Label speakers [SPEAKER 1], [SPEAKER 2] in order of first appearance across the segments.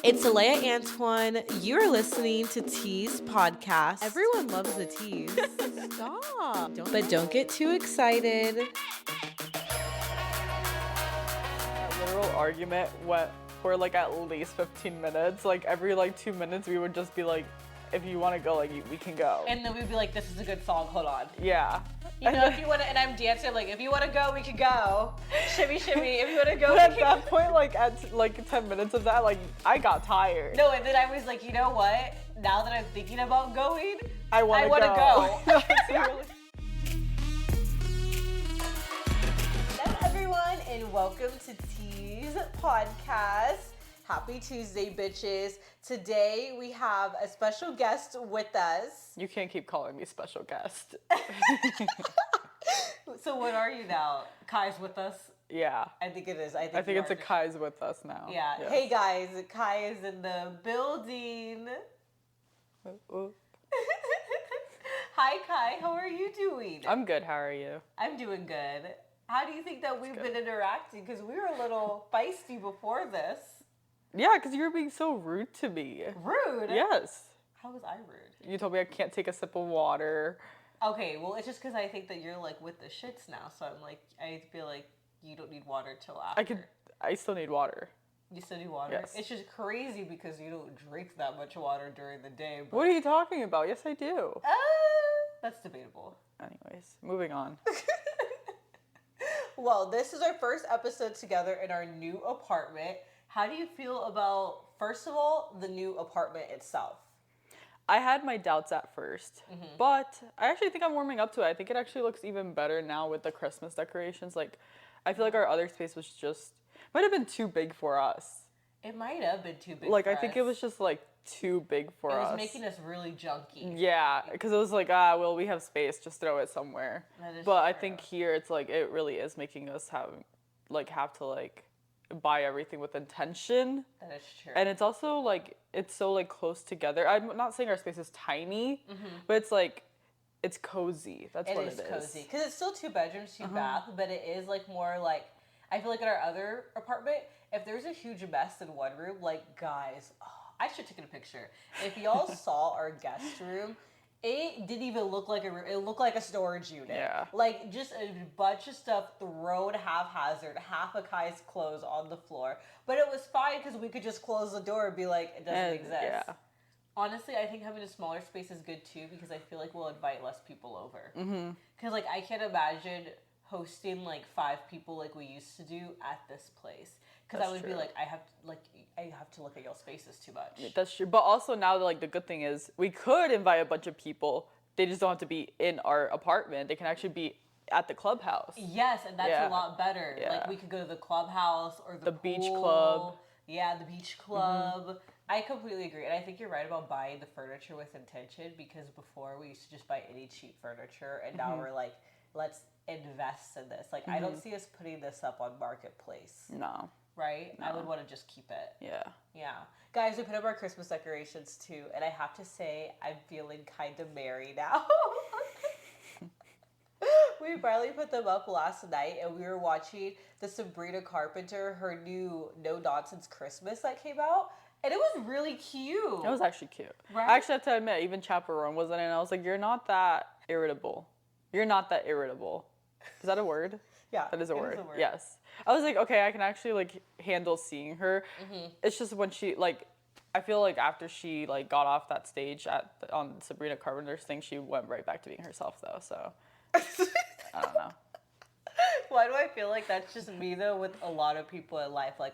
[SPEAKER 1] It's Aleya Antoine. You're listening to Tease Podcast. Everyone loves a tease. Stop. Don't get too excited.
[SPEAKER 2] That literal argument went for like at least 15 minutes. Like every 2 minutes we would just be like, if you want to go, we can go.
[SPEAKER 1] And then we'd be like, this is a good song, hold on.
[SPEAKER 2] Yeah.
[SPEAKER 1] You know, if you want to, and I'm dancing, I'm like, if you want to go, we can go. Shimmy, shimmy, if you want to go, we
[SPEAKER 2] At
[SPEAKER 1] can
[SPEAKER 2] that
[SPEAKER 1] go.
[SPEAKER 2] point, at 10 minutes of that, I got tired.
[SPEAKER 1] No, and then I was like, you know what? Now that I'm thinking about going,
[SPEAKER 2] I want to
[SPEAKER 1] go.
[SPEAKER 2] Hello
[SPEAKER 1] everyone, and welcome to Tease Podcast. Happy Tuesday, bitches. Today we have a special guest with us.
[SPEAKER 2] You can't keep calling me special guest.
[SPEAKER 1] So what are you now? Kai's with us?
[SPEAKER 2] Yeah.
[SPEAKER 1] I think it is.
[SPEAKER 2] I think it's a Kai's with us now.
[SPEAKER 1] Yeah.
[SPEAKER 2] Yes.
[SPEAKER 1] Hey guys, Kai is in the building. Hi Kai, how are you doing?
[SPEAKER 2] I'm good, how are you?
[SPEAKER 1] I'm doing good. How do you think that we've been interacting? Because we were a little feisty before this.
[SPEAKER 2] Yeah, because you were being so rude to me.
[SPEAKER 1] Rude?
[SPEAKER 2] Yes.
[SPEAKER 1] How was I rude?
[SPEAKER 2] You told me I can't take a sip of water.
[SPEAKER 1] Okay, well, it's just because I think that you're with the shits now. So I'm I feel like you don't need water till after.
[SPEAKER 2] I still need water.
[SPEAKER 1] You still need water?
[SPEAKER 2] Yes.
[SPEAKER 1] It's just crazy because you don't drink that much water during the day. But...
[SPEAKER 2] What are you talking about? Yes, I do.
[SPEAKER 1] That's debatable.
[SPEAKER 2] Anyways, moving on.
[SPEAKER 1] Well, this is our first episode together in our new apartment. How do you feel about, first of all, the new apartment itself?
[SPEAKER 2] I had my doubts at first, but I actually think I'm warming up to it. I think it actually looks even better now with the Christmas decorations. I feel like our other space was might have been too big for us.
[SPEAKER 1] It might have been too big for
[SPEAKER 2] I think
[SPEAKER 1] us.
[SPEAKER 2] it was just too big for us.
[SPEAKER 1] It was making us really junky.
[SPEAKER 2] Yeah, because it was we have space, just throw it somewhere.
[SPEAKER 1] That is
[SPEAKER 2] but
[SPEAKER 1] true.
[SPEAKER 2] I think here it's it really is making us have to buy everything with intention.
[SPEAKER 1] That is true.
[SPEAKER 2] And it's also it's so close together. I'm not saying our space is tiny, but it's cozy. That's what it is.
[SPEAKER 1] It is cozy because it's still 2 bedrooms, 2 bath, but it is more I feel like in our other apartment, if there's a huge mess in one room, guys, I should have taken a picture. If y'all saw our guest room, it didn't even look like a room. It looked like a storage unit.
[SPEAKER 2] Yeah.
[SPEAKER 1] Just a bunch of stuff thrown haphazard, half of Kai's clothes on the floor. But it was fine because we could just close the door and be like, it doesn't exist.
[SPEAKER 2] Yeah.
[SPEAKER 1] Honestly, I think having a smaller space is good too because I feel like we'll invite less people over. Because I can't imagine hosting 5 people like we used to do at this place. Because I would be I have to look at y'all spaces too much.
[SPEAKER 2] Yeah, that's true. But also now the good thing is we could invite a bunch of people. They just don't have to be in our apartment. They can actually be at the clubhouse.
[SPEAKER 1] Yes, and that's a lot better.
[SPEAKER 2] Yeah.
[SPEAKER 1] We could go to the clubhouse or the
[SPEAKER 2] beach
[SPEAKER 1] pool.
[SPEAKER 2] club.
[SPEAKER 1] Yeah, the beach club. I completely agree. And I think you're right about buying the furniture with intention because before we used to just buy any cheap furniture and now we're let's invest in this. I don't see us putting this up on Marketplace.
[SPEAKER 2] No.
[SPEAKER 1] Right?
[SPEAKER 2] No.
[SPEAKER 1] I would want to just keep it.
[SPEAKER 2] Yeah.
[SPEAKER 1] Yeah. Guys, we put up our Christmas decorations too, and I have to say, I'm feeling kind of merry now. We barely put them up last night, and we were watching the Sabrina Carpenter, her new No Nonsense Christmas that came out, and it was really cute.
[SPEAKER 2] It was actually cute.
[SPEAKER 1] Right?
[SPEAKER 2] I actually have to admit, even Chaperone wasn't in. I was like, you're not that irritable. You're not that irritable. Is that a word?
[SPEAKER 1] Yeah.
[SPEAKER 2] That is a word.
[SPEAKER 1] Is a word.
[SPEAKER 2] Yes. I was like, okay, I can actually handle seeing her. It's just when she I feel like after she got off that stage on Sabrina Carpenter's thing, she went right back to being herself though. So I don't know.
[SPEAKER 1] Why do I feel like that's just me though with a lot of people in life? I'm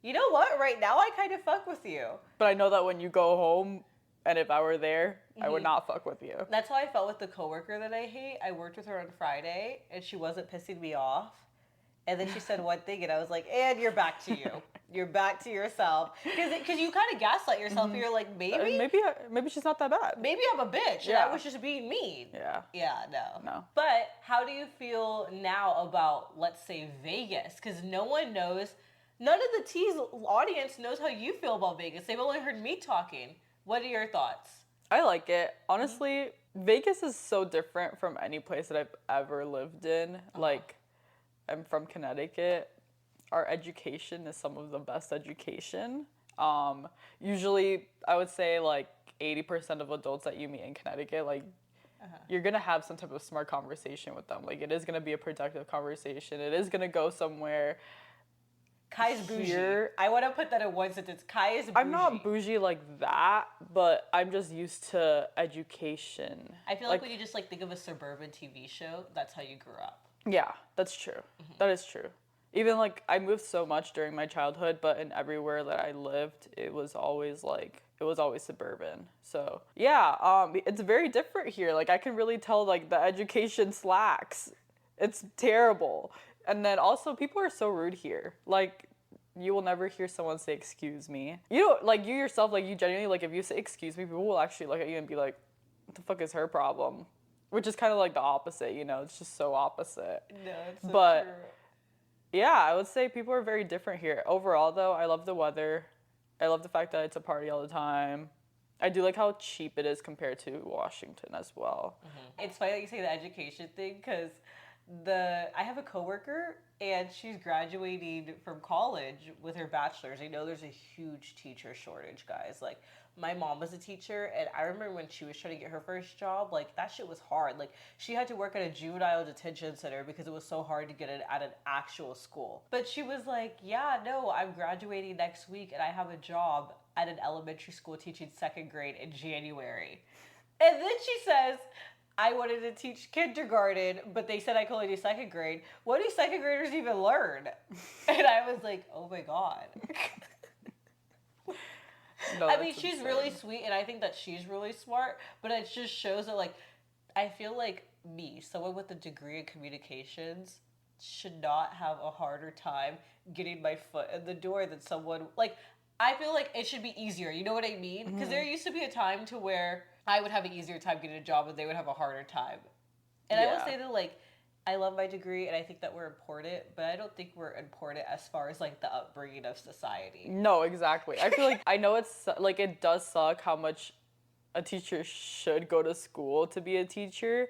[SPEAKER 1] you know what? Right now I kind of fuck with you.
[SPEAKER 2] But I know that when you go home, and if I were there, I would not fuck with you.
[SPEAKER 1] That's how I felt with the coworker that I hate. I worked with her on Friday, and she wasn't pissing me off. And then she said one thing, and I was like, and you're back to you. You're back to yourself. Because you kind of gaslight yourself, and you're like,
[SPEAKER 2] Maybe she's not that bad.
[SPEAKER 1] Maybe I'm a bitch, and I was just being mean.
[SPEAKER 2] Yeah.
[SPEAKER 1] Yeah, no.
[SPEAKER 2] No.
[SPEAKER 1] But how do you feel now about, let's say, Vegas? Because no one knows, none of the Tease audience knows how you feel about Vegas. They've only heard me talking. What are your thoughts?
[SPEAKER 2] I like it. Honestly, Vegas is so different from any place that I've ever lived in. I'm from Connecticut. Our education is some of the best education. Usually, I would say like 80% of adults that you meet in Connecticut, like you're gonna have some type of smart conversation with them. Like it is gonna be a productive conversation. It is gonna go somewhere.
[SPEAKER 1] Kai's bougie. I want to put that in one sentence. Kai is bougie.
[SPEAKER 2] I'm not bougie like that, but I'm just used to education.
[SPEAKER 1] I feel like when you just like think of a suburban TV show, that's how you grew up.
[SPEAKER 2] Yeah, that's true. That is true. Even like I moved so much during my childhood, but in everywhere that I lived, it was always suburban. So yeah, it's very different here. Like I can really tell like the education slacks. It's terrible. And then also people are so rude here. Like you will never hear someone say excuse me. You know, like you yourself, like you genuinely like if you say excuse me, people will actually look at you and be like, what the fuck is her problem? Which is kind of like the opposite, you know, it's just so opposite.
[SPEAKER 1] No, it's so true.
[SPEAKER 2] Yeah, I would say people are very different here. Overall, though, I love the weather. I love the fact that it's a party all the time. I do like how cheap it is compared to Washington as well.
[SPEAKER 1] It's funny that you say the education thing because I have a coworker and she's graduating from college with her bachelor's. I know there's a huge teacher shortage, guys. Like my mom was a teacher, and I remember when she was trying to get her first job, like that shit was hard. Like she had to work at a juvenile detention center because it was so hard to get it at an actual school. But she was like, yeah, no, I'm graduating next week and I have a job at an elementary school teaching second grade in January. And then she says, I wanted to teach kindergarten, but they said I could only do second grade. What do second graders even learn? And I was like, oh my God.
[SPEAKER 2] No,
[SPEAKER 1] I mean, she's really sweet, and I think that she's really smart, but it just shows that, like, I feel like me, someone with a degree in communications, should not have a harder time getting my foot in the door than someone, like, I feel like it should be easier, you know what I mean? Because there used to be a time to where I would have an easier time getting a job, and they would have a harder time. And I would say that, like, I love my degree, and I think that we're important, but I don't think we're important as far as, like, the upbringing of society.
[SPEAKER 2] No, exactly. I feel like, I know it's, like, it does suck how much a teacher should go to school to be a teacher.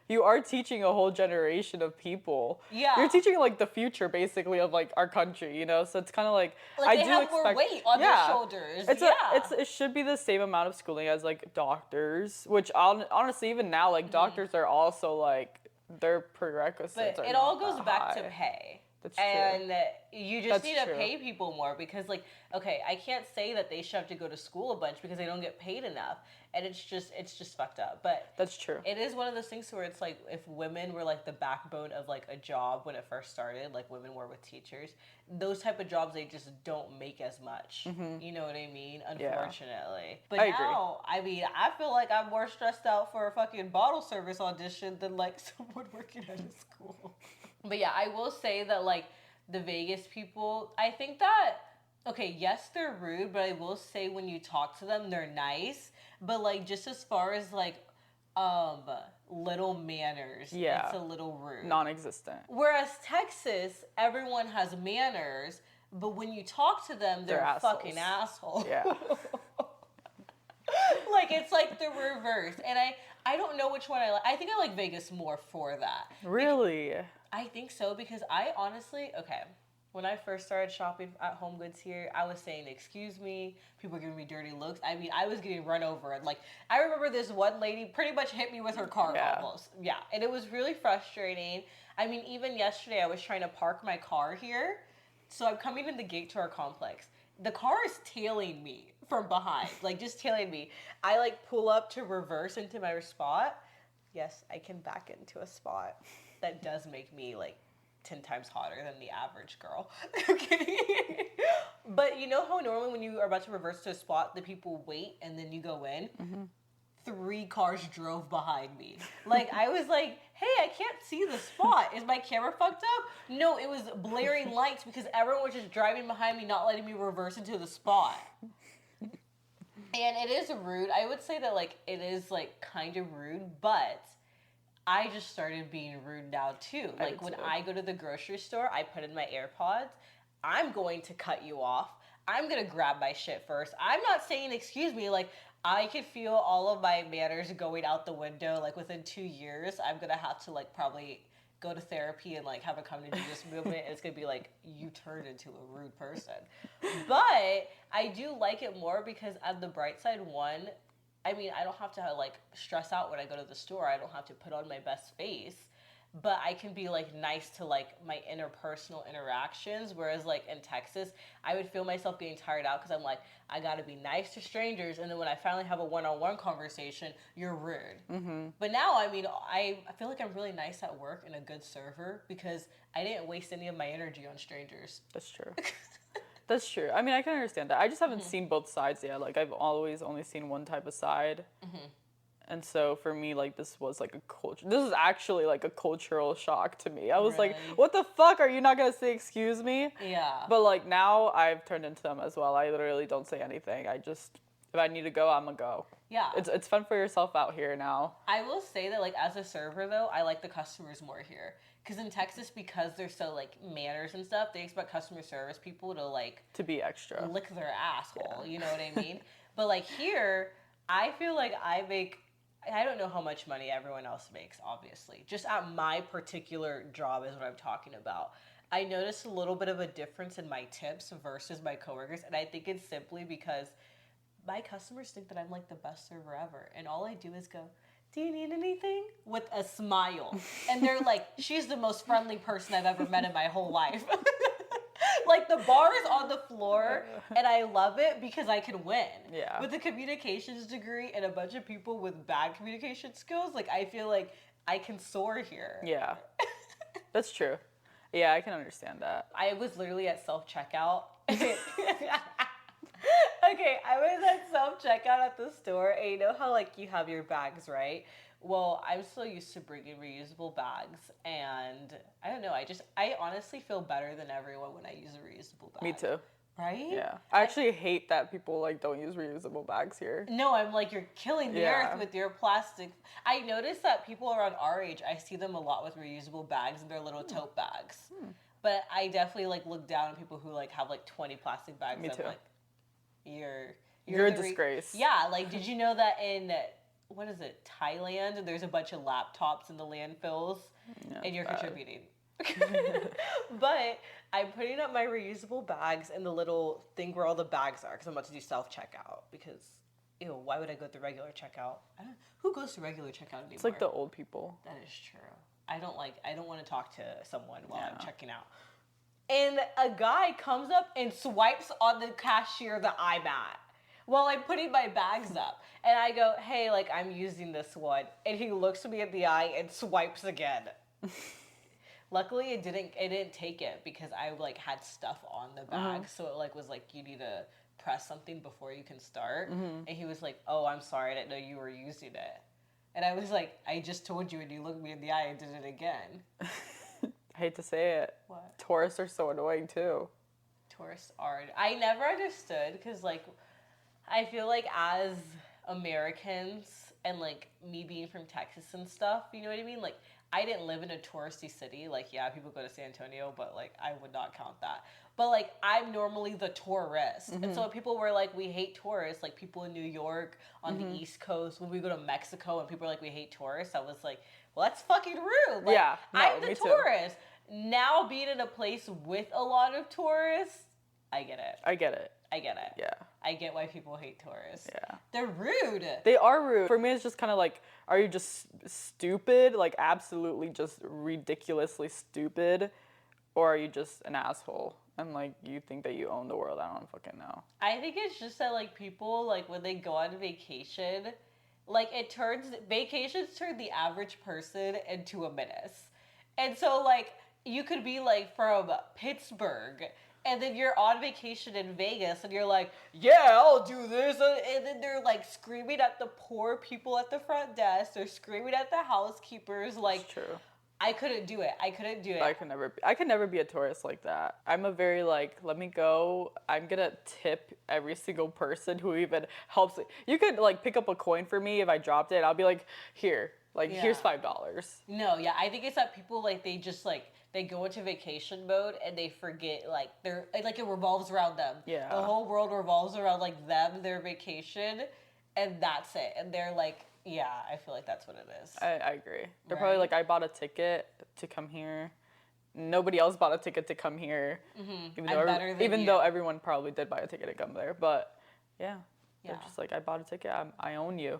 [SPEAKER 2] You are teaching a whole generation of people.
[SPEAKER 1] Yeah.
[SPEAKER 2] You're teaching, like, the future, basically, of, like, our country, you know? So it's kind of like,
[SPEAKER 1] I do have more weight on their shoulders.
[SPEAKER 2] It should be the same amount of schooling as, like, doctors, which, honestly, even now, like, doctors are also, like, their prerequisites
[SPEAKER 1] but
[SPEAKER 2] are
[SPEAKER 1] it all
[SPEAKER 2] not
[SPEAKER 1] goes
[SPEAKER 2] that
[SPEAKER 1] back
[SPEAKER 2] high.
[SPEAKER 1] to pay.
[SPEAKER 2] That's true.
[SPEAKER 1] And you just
[SPEAKER 2] That's
[SPEAKER 1] need to
[SPEAKER 2] true.
[SPEAKER 1] pay people more because, like, okay, I can't say that they should have to go to school a bunch because they don't get paid enough. And it's just fucked up. But
[SPEAKER 2] That's true.
[SPEAKER 1] it is one of those things where it's like if women were like the backbone of like a job when it first started, like women were with teachers, those type of jobs they just don't make as much. You know what I mean? Unfortunately. But
[SPEAKER 2] I
[SPEAKER 1] now, I mean, I feel like I'm more stressed out for a fucking bottle service audition than like someone working at a school. But yeah, I will say that like the Vegas people, I think that okay, yes, they're rude, but I will say when you talk to them, they're nice. But like just as far as like little manners, it's a little rude.
[SPEAKER 2] Non-existent.
[SPEAKER 1] Whereas Texas, everyone has manners, but when you talk to them, they're a fucking asshole.
[SPEAKER 2] Yeah.
[SPEAKER 1] Like it's like the reverse. And I don't know which one I like. I think I like Vegas more for that.
[SPEAKER 2] Really?
[SPEAKER 1] I think so because I honestly, okay, when I first started shopping at Home Goods here, I was saying, excuse me, people were giving me dirty looks. I mean, I was getting run over. And like, I remember this one lady pretty much hit me with her car almost. Yeah, and it was really frustrating. I mean, even yesterday, I was trying to park my car here. So I'm coming in the gate to our complex. The car is tailing me from behind, like just tailing me. I like pull up to reverse into my spot. Yes, I can back into a spot. That does make me like 10 times hotter than the average girl. I'm kidding. But you know how normally when you are about to reverse to a spot, the people wait and then you go in? 3 cars drove behind me. Like, I was like, hey, I can't see the spot. Is my camera fucked up? No, it was blaring lights because everyone was just driving behind me, not letting me reverse into the spot. And it is rude. I would say that, like, it is, like, kind of rude, but I just started being rude now, too. Like, when I go to the grocery store, I put in my AirPods. I'm going to cut you off. I'm going to grab my shit first. I'm not saying, excuse me, like, I could feel all of my manners going out the window. Like, within 2 years, I'm going to have to, like, probably go to therapy and like have a come to Jesus movement, and it's gonna be like you turned into a rude person. But I do like it more because on the bright side, one, I mean, I don't have to like stress out when I go to the store. I don't have to put on my best face, but I can be like nice to like my interpersonal interactions. Whereas like in Texas, I would feel myself getting tired out because I'm like, I gotta be nice to strangers, and then when I finally have a one-on-one conversation, you're rude. Mm-hmm. But now, I mean, I feel like I'm really nice at work and a good server because I didn't waste any of my energy on strangers.
[SPEAKER 2] That's true. That's true. I mean, I can understand that. I just haven't seen both sides yet. Like, I've always only seen one type of side. Mm-hmm. And so for me, like, this was like this is actually like a cultural shock to me. I was like, what the fuck? Are you not going to say excuse me?
[SPEAKER 1] Yeah.
[SPEAKER 2] But like now I've turned into them as well. I literally don't say anything. If I need to go, I'm gonna go.
[SPEAKER 1] Yeah.
[SPEAKER 2] It's fun for yourself out here now.
[SPEAKER 1] I will say that like as a server though, I like the customers more here. Because in Texas, because they're so like manners and stuff, they expect customer service people to like
[SPEAKER 2] to be extra,
[SPEAKER 1] lick their asshole. Yeah. You know what I mean? But like here, I feel like I don't know how much money everyone else makes, obviously. Just at my particular job is what I'm talking about. I noticed a little bit of a difference in my tips versus my coworkers, and I think it's simply because my customers think that I'm like the best server ever, and all I do is go, do you need anything? With a smile. And they're like, she's the most friendly person I've ever met in my whole life. Like, the bar is on the floor, and I love it because I can win.
[SPEAKER 2] Yeah.
[SPEAKER 1] With a communications degree and a bunch of people with bad communication skills, like, I feel like I can soar here.
[SPEAKER 2] Yeah. That's true. Yeah, I can understand that.
[SPEAKER 1] I was literally at self-checkout. Okay, I was at self-checkout at the store, and you know how, like, you have your bags, right? Well, I'm so used to bringing reusable bags, and I don't know, I honestly feel better than everyone when I use a reusable bag.
[SPEAKER 2] Me too.
[SPEAKER 1] Right?
[SPEAKER 2] Yeah. I actually hate that people, like, don't use reusable bags here.
[SPEAKER 1] No, I'm like, you're killing the earth with your plastic. I noticed that people around our age, I see them a lot with reusable bags and their little tote bags. But I definitely, like, look down on people who, like, have, like, 20 plastic bags.
[SPEAKER 2] Me too.
[SPEAKER 1] I'm like,
[SPEAKER 2] you're a disgrace.
[SPEAKER 1] Yeah, like, did you know that in... what is it, Thailand, there's a bunch of laptops in the landfills, and you're contributing. But I'm putting up my reusable bags in the little thing where all the bags are, because I'm about to do self-checkout, because, ew, why would I go through regular checkout? Who goes to regular checkout anymore?
[SPEAKER 2] It's like the old people.
[SPEAKER 1] That is true. I don't want to talk to someone while I'm checking out. And a guy comes up and swipes on the cashier that I'm at while I'm putting my bags up. And I go, hey, like, I'm using this one. And he looks me in the eye and swipes again. Luckily, it didn't take it because I, like, had stuff on the bag. So it, like, was like, you need to press something before you can start. And he was like, oh, I'm sorry, I didn't know you were using it. And I was like, I just told you, and you looked me in the eye and did it again.
[SPEAKER 2] I hate to say it.
[SPEAKER 1] What?
[SPEAKER 2] Tourists are so annoying, too.
[SPEAKER 1] Tourists are... I never understood, because, like, I feel like as Americans, and, like, me being from Texas and stuff, you know what I mean? Like, I didn't live in a touristy city. Like, yeah, people go to San Antonio, but, like, I would not count that. But, like, I'm normally the tourist. And so people were like, we hate tourists. Like, people in New York, on the East Coast, when we go to Mexico and people are like, we hate tourists, I was like, well, that's fucking rude. Like,
[SPEAKER 2] yeah, no,
[SPEAKER 1] I'm the
[SPEAKER 2] me
[SPEAKER 1] tourist. Too. Now, being in a place with a lot of tourists, I get it.
[SPEAKER 2] I get it.
[SPEAKER 1] Yeah. I get why people hate tourists.
[SPEAKER 2] Yeah.
[SPEAKER 1] They're rude.
[SPEAKER 2] They are rude. For me, it's just kind of like, are you just stupid? Like, absolutely just ridiculously stupid? Or are you just an asshole? And, like, you think that you own the world? I don't fucking know.
[SPEAKER 1] I think it's just that, like, people, like, when they go on vacation, like, vacations turn the average person into a menace. And so, like, you could be, like, from Pittsburgh, and then you're on vacation in Vegas, and you're like, yeah, I'll do this. And then they're, like, screaming at the poor people at the front desk. They're screaming at the housekeepers. Like,
[SPEAKER 2] it's true.
[SPEAKER 1] I couldn't do it. I
[SPEAKER 2] could never be a tourist like that. I'm a very, like, let me go. I'm going to tip every single person who even helps. You could, like, pick up a coin for me if I dropped it. I'll be like, here. Like, here's $5.
[SPEAKER 1] No, yeah. I think it's that people, like, they just, like, they go into vacation mode and they forget, like, it revolves around them.
[SPEAKER 2] Yeah.
[SPEAKER 1] The whole world revolves around, like, them, their vacation, and that's it. And they're, like, Yeah, I feel like that's what it is.
[SPEAKER 2] I agree. They're probably like, I bought a ticket to come here. Nobody else bought a ticket to come here. Even though everyone probably did buy a ticket to come there. But yeah. They're just like, I bought a ticket. I own you.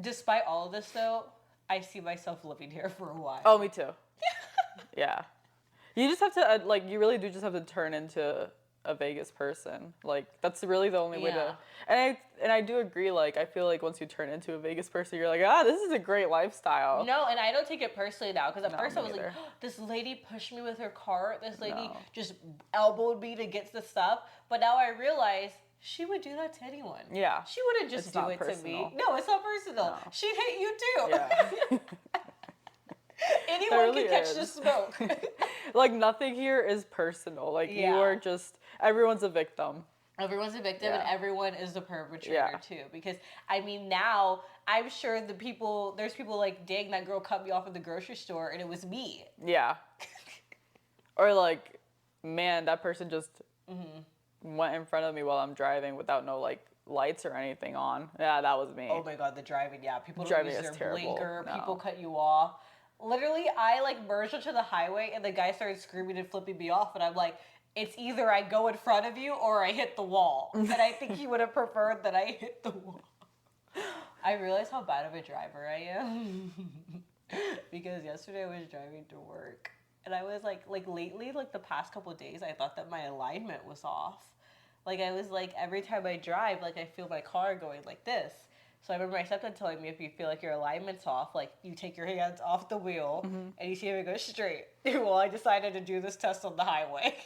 [SPEAKER 1] Despite all of this, though, I see myself living here for a while.
[SPEAKER 2] Oh, me too. Yeah. You just have to, like, you really do just have to turn into a Vegas person. Like, that's really the only way to. And I do agree, like, I feel like once you turn into a Vegas person, you're like, this is a great lifestyle.
[SPEAKER 1] No, and I don't take it personally now, because at first I was like, this lady pushed me with her cart. This lady just elbowed me to get the stuff. But now I realize she would do that to anyone.
[SPEAKER 2] Yeah.
[SPEAKER 1] She wouldn't just do it to me. No, it's not personal. No. She'd hate you too.
[SPEAKER 2] Yeah.
[SPEAKER 1] Anyone really can catch the smoke.
[SPEAKER 2] Like, nothing here is personal. Like, you are just, everyone's a victim.
[SPEAKER 1] Everyone's a victim, and everyone is the perpetrator too. Because, I mean, now, I'm sure there's people like, dang, that girl cut me off at the grocery store, and it was me.
[SPEAKER 2] Yeah. Or like, man, that person just went in front of me while I'm driving without no, like, lights or anything on. Yeah, that was me.
[SPEAKER 1] Oh my God, the driving, people don't use their blinker, people cut you off. Literally, I, like, merged onto the highway, and the guy started screaming and flipping me off, and I'm like, it's either I go in front of you or I hit the wall. And I think he would have preferred that I hit the wall. I realize how bad of a driver I am. Because yesterday I was driving to work, and I was like lately, like the past couple of days, I thought that my alignment was off. Like, I was like, every time I drive, like, I feel my car going like this. So I remember my stepdad telling me, if you feel like your alignment's off, like, you take your hands off the wheel and you see if it goes straight. Well, I decided to do this test on the highway.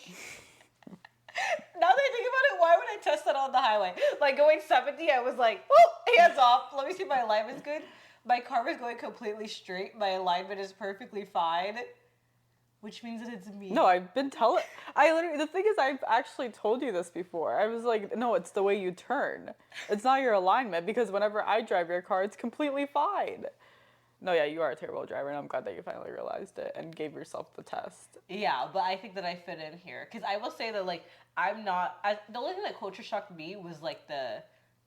[SPEAKER 1] Now that I think about it, why would I test that on the highway? Like, going 70, I was like, oh, hands off. Let me see if my alignment's good. My car was going completely straight. My alignment is perfectly fine. Which means that it's me.
[SPEAKER 2] No, I've been telling. The thing is, I've actually told you this before. I was like, no, it's the way you turn. It's not your alignment, because whenever I drive your car, it's completely fine. No, yeah, you are a terrible driver, and I'm glad that you finally realized it and gave yourself the test.
[SPEAKER 1] Yeah, but I think that I fit in here. Because I will say that, like, the only thing that culture shocked me was, like, the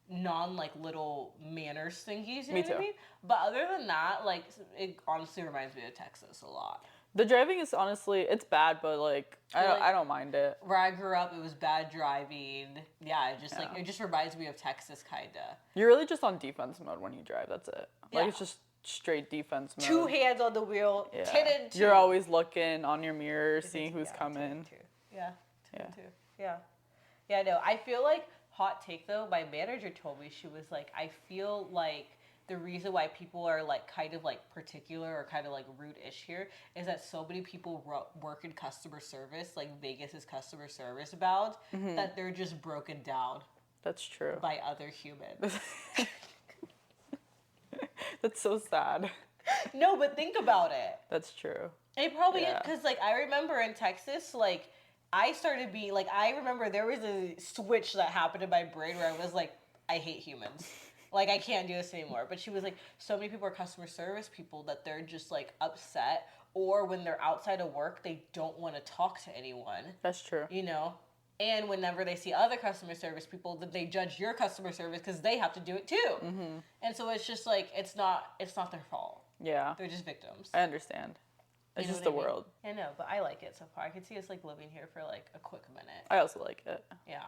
[SPEAKER 1] little manners thingies, you know what I mean? But other than that, like, it honestly reminds me of Texas a lot.
[SPEAKER 2] The driving is honestly, it's bad, but like, I don't mind it.
[SPEAKER 1] Where I grew up, it was bad driving. Yeah, it just reminds me of Texas, kinda.
[SPEAKER 2] You're really just on defense mode when you drive, that's it. Like, it's just straight defense mode.
[SPEAKER 1] 2 hands on the wheel, 10 and 2.
[SPEAKER 2] You're always looking on your mirror, seeing who's coming.
[SPEAKER 1] 2 and 2. Yeah, no, I feel like, hot take though, my manager told me, she was like, I feel like the reason why people are, like, kind of, like, particular or kind of, like, rude-ish here is that so many people work in customer service, like Vegas is customer service bound, that they're just broken down.
[SPEAKER 2] That's true.
[SPEAKER 1] By other humans.
[SPEAKER 2] That's so sad.
[SPEAKER 1] No, but think about it.
[SPEAKER 2] That's true.
[SPEAKER 1] It probably is, because, like, I remember in Texas, like, I remember there was a switch that happened in my brain where I was like, I hate humans. Like, I can't do this anymore. But she was like, so many people are customer service people that they're just, like, upset. Or when they're outside of work, they don't want to talk to anyone.
[SPEAKER 2] That's true.
[SPEAKER 1] You know? And whenever they see other customer service people, then they judge your customer service because they have to do it too. Mm-hmm. And so it's just, like, it's not their fault. Yeah. They're just victims.
[SPEAKER 2] I understand. It's just the world.
[SPEAKER 1] I know, but I like it so far. I could see us, like, living here for, like, a quick minute.
[SPEAKER 2] I also like it.
[SPEAKER 1] Yeah.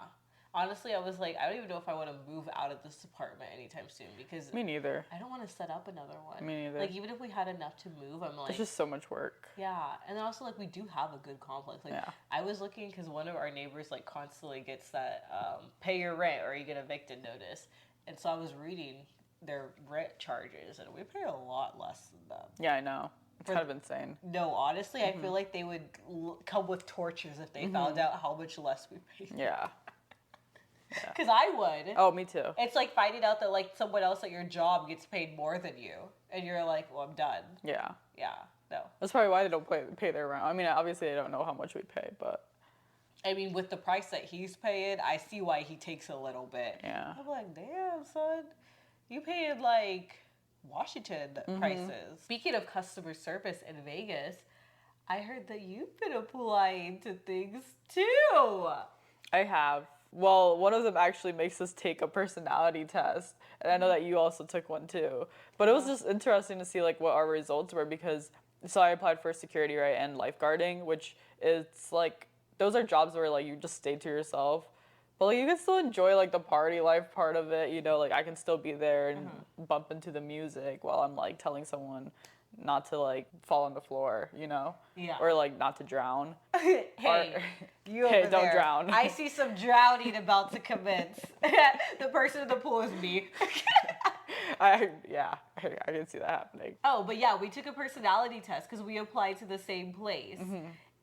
[SPEAKER 1] Honestly, I was like, I don't even know if I want to move out of this apartment anytime soon, because
[SPEAKER 2] me neither.
[SPEAKER 1] I don't want to set up another one.
[SPEAKER 2] Me neither.
[SPEAKER 1] Like, even if we had enough to move, I'm like,
[SPEAKER 2] it's just so much work.
[SPEAKER 1] Yeah, and then also, like, we do have a good complex. Like, I was looking because one of our neighbors, like, constantly gets that pay your rent or you get evicted notice, and so I was reading their rent charges, and we pay a lot less than them.
[SPEAKER 2] Yeah, I know. It's kind of insane.
[SPEAKER 1] No, honestly, I feel like they would come with torches if they found out how much less we pay.
[SPEAKER 2] Yeah.
[SPEAKER 1] Because I would.
[SPEAKER 2] Oh, me too.
[SPEAKER 1] It's like finding out that, like, someone else at your job gets paid more than you. And you're like, well, I'm done.
[SPEAKER 2] Yeah.
[SPEAKER 1] Yeah, no.
[SPEAKER 2] That's probably why they don't pay their rent. I mean, obviously, I don't know how much we pay, but...
[SPEAKER 1] I mean, with the price that he's paying, I see why he takes a little bit.
[SPEAKER 2] Yeah.
[SPEAKER 1] I'm like, damn, son. You paid, like, Washington prices. Speaking of customer service in Vegas, I heard that you've been applying to things, too.
[SPEAKER 2] I have. Well, one of them actually makes us take a personality test, and I know that you also took one too. But it was just interesting to see like what our results were because so I applied for security, right, and lifeguarding, which is like those are jobs where like you just stay to yourself. But like you can still enjoy like the party life part of it, you know, like I can still be there and bump into the music while I'm like telling someone not to like fall on the floor, you know?
[SPEAKER 1] Yeah.
[SPEAKER 2] Or like not to drown.
[SPEAKER 1] Hey, you over
[SPEAKER 2] Hey,
[SPEAKER 1] there.
[SPEAKER 2] don't drown.
[SPEAKER 1] I see some drowning about to commence. The person in the pool is me.
[SPEAKER 2] I can see that happening.
[SPEAKER 1] Oh, but yeah, we took a personality test because we applied to the same place.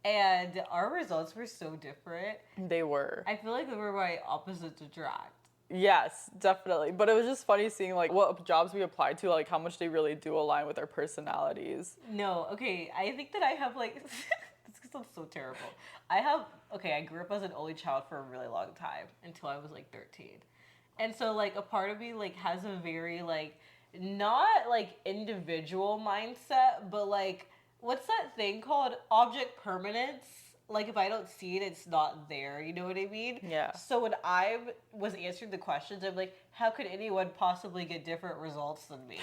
[SPEAKER 1] And our results were so different.
[SPEAKER 2] They were.
[SPEAKER 1] I feel like they were my opposites attract.
[SPEAKER 2] Yes, definitely. But it was just funny seeing like what jobs we applied to, like how much they really do align with our personalities.
[SPEAKER 1] No, okay, I think that I have like, this sounds so terrible. I grew up as an only child for a really long time until I was like 13. And so like a part of me like has a very like, not like individual mindset, but like, what's that thing called? Object permanence. Like if I don't see it, it's not there. You know what I mean?
[SPEAKER 2] Yeah.
[SPEAKER 1] So when I was answering the questions, I'm like, how could anyone possibly get different results than me?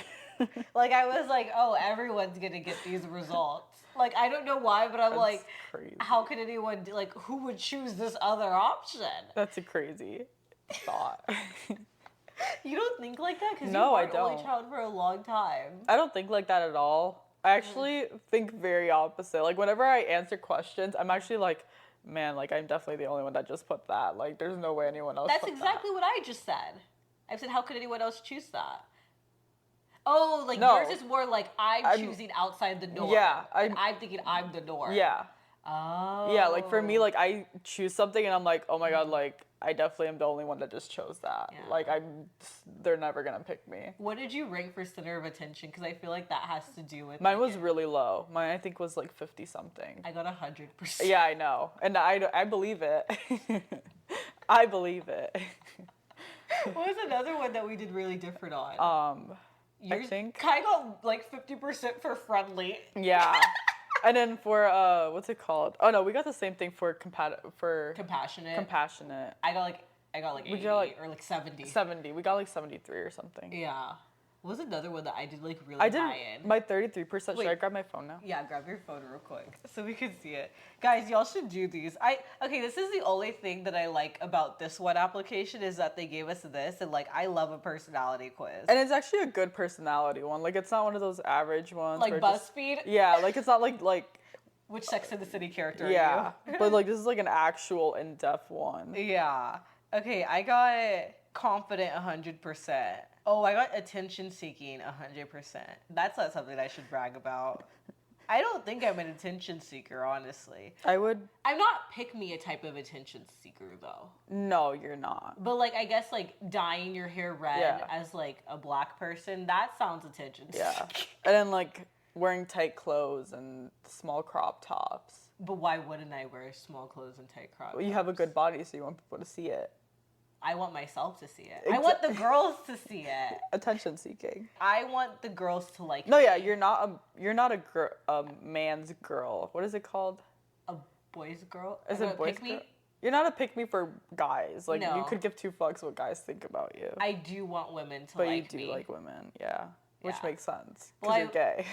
[SPEAKER 1] Like I was like, oh, everyone's gonna get these results. Like I don't know why, but I'm
[SPEAKER 2] That's
[SPEAKER 1] like,
[SPEAKER 2] crazy.
[SPEAKER 1] how could anyone like who would choose this other option?
[SPEAKER 2] That's a crazy thought.
[SPEAKER 1] You don't think like that because
[SPEAKER 2] No,
[SPEAKER 1] you
[SPEAKER 2] I
[SPEAKER 1] were only
[SPEAKER 2] don't.
[SPEAKER 1] child for a long time.
[SPEAKER 2] I don't think like that at all. I actually think very opposite. Like whenever I answer questions, I'm actually like, man, like I'm definitely the only one that just put that. Like there's no way anyone else
[SPEAKER 1] That's
[SPEAKER 2] put
[SPEAKER 1] exactly what I just said. I said, how could anyone else choose that? Oh, like
[SPEAKER 2] No.
[SPEAKER 1] yours is more like I'm choosing outside the norm.
[SPEAKER 2] Yeah,
[SPEAKER 1] and I'm thinking I'm the norm.
[SPEAKER 2] Yeah.
[SPEAKER 1] Oh.
[SPEAKER 2] Yeah, like for me, like I choose something and I'm like, oh my God, like I definitely am the only one that just chose that.
[SPEAKER 1] Yeah.
[SPEAKER 2] Like they're never gonna pick me.
[SPEAKER 1] What did you rank for center of attention? Because I feel like that has to do with.
[SPEAKER 2] Mine was really low. Mine I think was like 50 something.
[SPEAKER 1] I got 100%.
[SPEAKER 2] Yeah, I know, and I believe it. I believe it.
[SPEAKER 1] What was another one that we did really different on?
[SPEAKER 2] I think
[SPEAKER 1] Kai got like 50% for friendly.
[SPEAKER 2] yeah. And then for what's it called? Oh no, we got the same thing for
[SPEAKER 1] Compassionate.
[SPEAKER 2] compassionate.
[SPEAKER 1] I got like 80 or like 70.
[SPEAKER 2] 70. We got like 73 or something.
[SPEAKER 1] Yeah. What was another one that I did like really
[SPEAKER 2] I did
[SPEAKER 1] high in?
[SPEAKER 2] my 33%. Should I
[SPEAKER 1] Wait.
[SPEAKER 2] grab my phone now?
[SPEAKER 1] Yeah, grab your phone real quick so we can see it. Guys, y'all should do these. Okay, this is the only thing that I like about this one application is that they gave us this and like I love a personality quiz.
[SPEAKER 2] And it's actually a good personality one. Like it's not one of those average ones.
[SPEAKER 1] Like
[SPEAKER 2] where
[SPEAKER 1] BuzzFeed?
[SPEAKER 2] Yeah, like it's not like
[SPEAKER 1] Which Sex and the City character are
[SPEAKER 2] yeah.
[SPEAKER 1] you?
[SPEAKER 2] But like this is like an actual in-depth one.
[SPEAKER 1] Yeah. Okay, I got confident 100%. Oh, I got attention seeking 100%. That's not something I should brag about. I don't think I'm an attention seeker, honestly. I'm not pick me a type of attention seeker though.
[SPEAKER 2] No, you're not.
[SPEAKER 1] But like I guess like dyeing your hair red
[SPEAKER 2] Yeah.
[SPEAKER 1] as like a black person, that sounds attention seeking.
[SPEAKER 2] Yeah. And then like wearing tight clothes and small crop tops.
[SPEAKER 1] But why wouldn't I wear small clothes and tight crop
[SPEAKER 2] Well, you have a good body, so you want people to see it.
[SPEAKER 1] I want myself to see it. I want the girls to see it.
[SPEAKER 2] Attention seeking.
[SPEAKER 1] I want the girls to like
[SPEAKER 2] No,
[SPEAKER 1] me.
[SPEAKER 2] yeah, you're not a man's girl. What is it called?
[SPEAKER 1] A boy's girl?
[SPEAKER 2] Is
[SPEAKER 1] I
[SPEAKER 2] it
[SPEAKER 1] don't
[SPEAKER 2] boys
[SPEAKER 1] pick
[SPEAKER 2] girl?
[SPEAKER 1] me?
[SPEAKER 2] You're not a pick me for guys. Like
[SPEAKER 1] No.
[SPEAKER 2] you could give two fucks what guys think about you.
[SPEAKER 1] I do want women to
[SPEAKER 2] but
[SPEAKER 1] like
[SPEAKER 2] you do
[SPEAKER 1] me.
[SPEAKER 2] like women, yeah. Which
[SPEAKER 1] Yeah.
[SPEAKER 2] makes sense. Because
[SPEAKER 1] Well,
[SPEAKER 2] you're gay.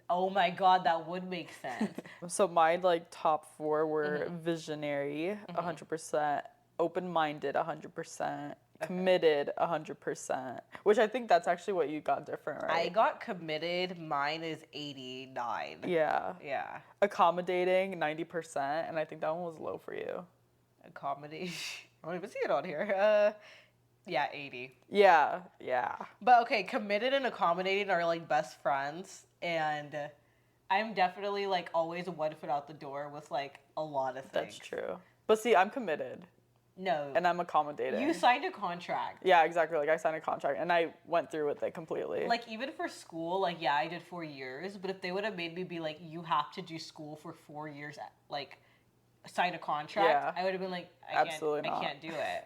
[SPEAKER 1] Oh my god, that would make sense.
[SPEAKER 2] So my like top 4 were visionary, 100%, open-minded, 100%, committed, 100%. Which I think that's actually what you got different, right?
[SPEAKER 1] I got committed. Mine is 89.
[SPEAKER 2] Yeah.
[SPEAKER 1] Yeah.
[SPEAKER 2] Accommodating, 90%, and I think that one was low for you.
[SPEAKER 1] Accommodation. I don't even see it on here. Yeah, 80.
[SPEAKER 2] Yeah.
[SPEAKER 1] But okay, committed and accommodating are like best friends, and I'm definitely like always one foot out the door with like a lot of things.
[SPEAKER 2] That's true. But see, I'm committed.
[SPEAKER 1] No.
[SPEAKER 2] And I'm accommodating.
[SPEAKER 1] You signed a contract.
[SPEAKER 2] Yeah, exactly. Like I signed a contract and I went through with it completely.
[SPEAKER 1] Like even for school, like yeah, I did 4 years, but if they would have made me be like, you have to do school for 4 years, like sign a contract,
[SPEAKER 2] Yeah.
[SPEAKER 1] I would have been like,
[SPEAKER 2] Absolutely not.
[SPEAKER 1] I can't do it.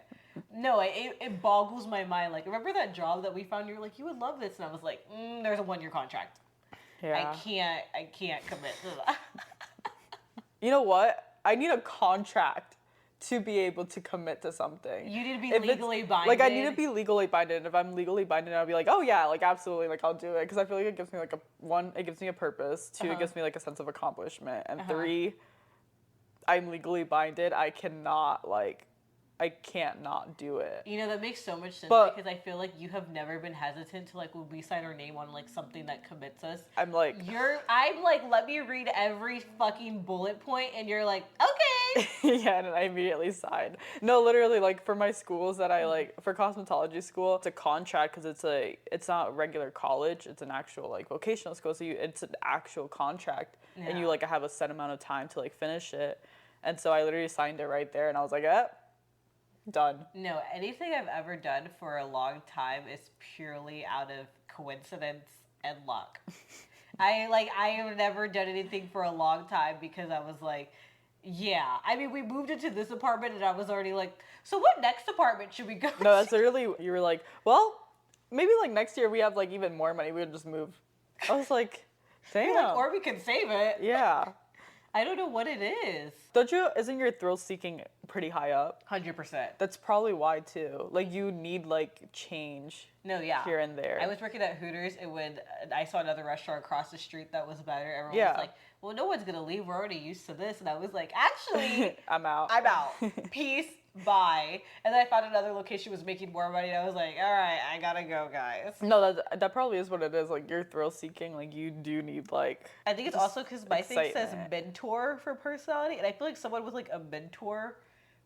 [SPEAKER 1] No, it boggles my mind. Like remember that job that we found? You were like, you would love this, and I was like, there's a 1-year contract.
[SPEAKER 2] yeah.
[SPEAKER 1] I can't commit to that.
[SPEAKER 2] You know what? I need a contract to be able to commit to something.
[SPEAKER 1] You need to be
[SPEAKER 2] If
[SPEAKER 1] legally binded.
[SPEAKER 2] Like, I need to be legally binded. If I'm legally binded, I'll be like, oh yeah, like absolutely, like I'll do it. Because I feel like it gives me like it gives me a purpose. 2, it gives me like a sense of accomplishment. And 3, I'm legally binded. I can't not do it.
[SPEAKER 1] You know, that makes so much sense because I feel like you have never been hesitant to like when we sign our name on like something that commits us.
[SPEAKER 2] I'm like,
[SPEAKER 1] let me read every fucking bullet point and you're like, okay.
[SPEAKER 2] yeah, and I immediately signed. No, literally, like for my schools that I like, for cosmetology school, it's a contract because it's not regular college, it's an actual like vocational school, so it's an actual contract and you like have a set amount of time to like finish it. And so I literally signed it right there and I was like, done.
[SPEAKER 1] No, anything I've ever done for a long time is purely out of coincidence and luck. I have never done anything for a long time because I was like, yeah. I mean, we moved into this apartment and I was already like, so what next apartment should we go to?
[SPEAKER 2] No, that's literally, you were like, well, maybe like next year we have like even more money, we would just move. I was like, damn.
[SPEAKER 1] Like, or we could save it.
[SPEAKER 2] Yeah.
[SPEAKER 1] I don't know what it is.
[SPEAKER 2] Isn't your thrill seeking pretty high up?
[SPEAKER 1] 100%.
[SPEAKER 2] That's probably why too. Like you need like change.
[SPEAKER 1] No, yeah.
[SPEAKER 2] Here and there.
[SPEAKER 1] I was working at Hooters and when I saw another restaurant across the street that was better, everyone was like, well, no one's gonna leave. We're already used to this. And I was like, actually,
[SPEAKER 2] I'm out.
[SPEAKER 1] Peace, bye. And then I found another location was making more money and I was like, all right, I gotta go, guys.
[SPEAKER 2] No, that probably is what it is. Like you're thrill seeking. Like you do need like.
[SPEAKER 1] I think it's also because my thing says mentor for personality, and I feel like someone with like a mentor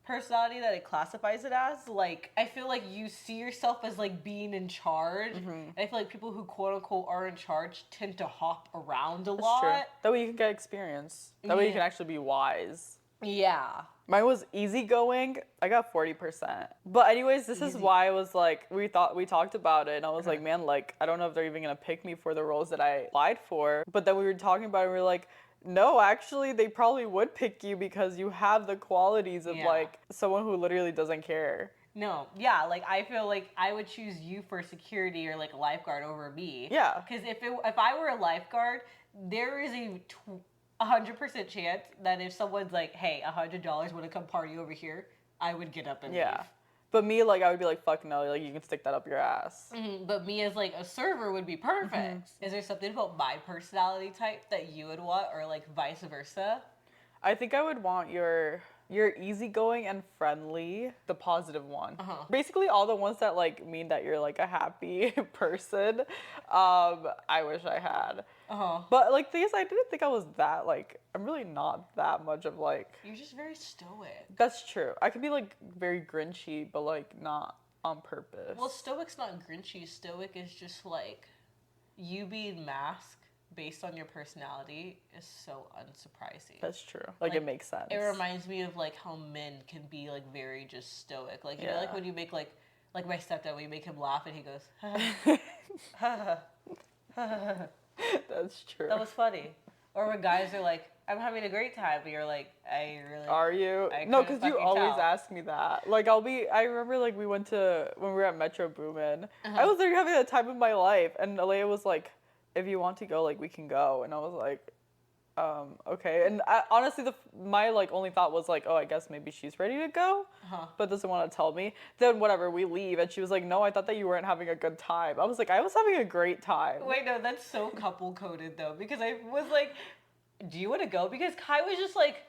[SPEAKER 1] personality that it classifies it as, like, I feel like you see yourself as like being in charge. And I feel like people who quote unquote are in charge tend to hop around a lot.
[SPEAKER 2] True. That way you can get experience. That way you can actually be wise.
[SPEAKER 1] Yeah.
[SPEAKER 2] Mine was easygoing. I got 40%. But anyways, this is why I was like, we talked about it and I was like, man, like, I don't know if they're even gonna pick me for the roles that I applied for. But then we were talking about it and we were like, no, actually, they probably would pick you because you have the qualities of like someone who literally doesn't care. No,
[SPEAKER 1] yeah, like I feel like I would choose you for security or like a lifeguard over me.
[SPEAKER 2] Yeah.
[SPEAKER 1] Because if I were a lifeguard, there is a 100% chance that if someone's like, hey, $100, want to come party over here, I would get up and leave.
[SPEAKER 2] But me, like, I would be like, fuck no, like, you can stick that up your ass.
[SPEAKER 1] But me as, like, a server would be perfect. Is there something about my personality type that you would want, or, like, vice versa?
[SPEAKER 2] I think I would want your easygoing and friendly, the positive one. Basically, all the ones that, like, mean that you're, like, a happy person, I wish I had. But, like, things I didn't think I was that, like, I'm really not that much of, like...
[SPEAKER 1] You're just very stoic.
[SPEAKER 2] That's true. I could be, like, very grinchy, but, like, not on purpose.
[SPEAKER 1] Well, stoic's not grinchy. Stoic is just, like, you being masked based on your personality is so unsurprising.
[SPEAKER 2] That's true. Like it makes sense.
[SPEAKER 1] It reminds me of, like, how men can be, like, very just stoic. Like, you know, like, when you make, like my stepdad, when you make him laugh and he goes, ha, ha.
[SPEAKER 2] That's true.
[SPEAKER 1] That was funny. Or when guys are like, I'm having a great time, but you're like,
[SPEAKER 2] Are you? No, because you always ask me that. Like, I remember, like, when we were at Metro Boomin, I was there having the time of my life, and Aleya was like, if you want to go, like, we can go. And I was like, okay. And honestly, my, like, only thought was, like, oh, I guess maybe she's ready to go, but doesn't want to tell me. Then, whatever, we leave, and she was like, no, I thought that you weren't having a good time. I was like, I was having a great time.
[SPEAKER 1] Wait, no, that's so couple-coded, though, because I was like, do you want to go? Because Kai was just like,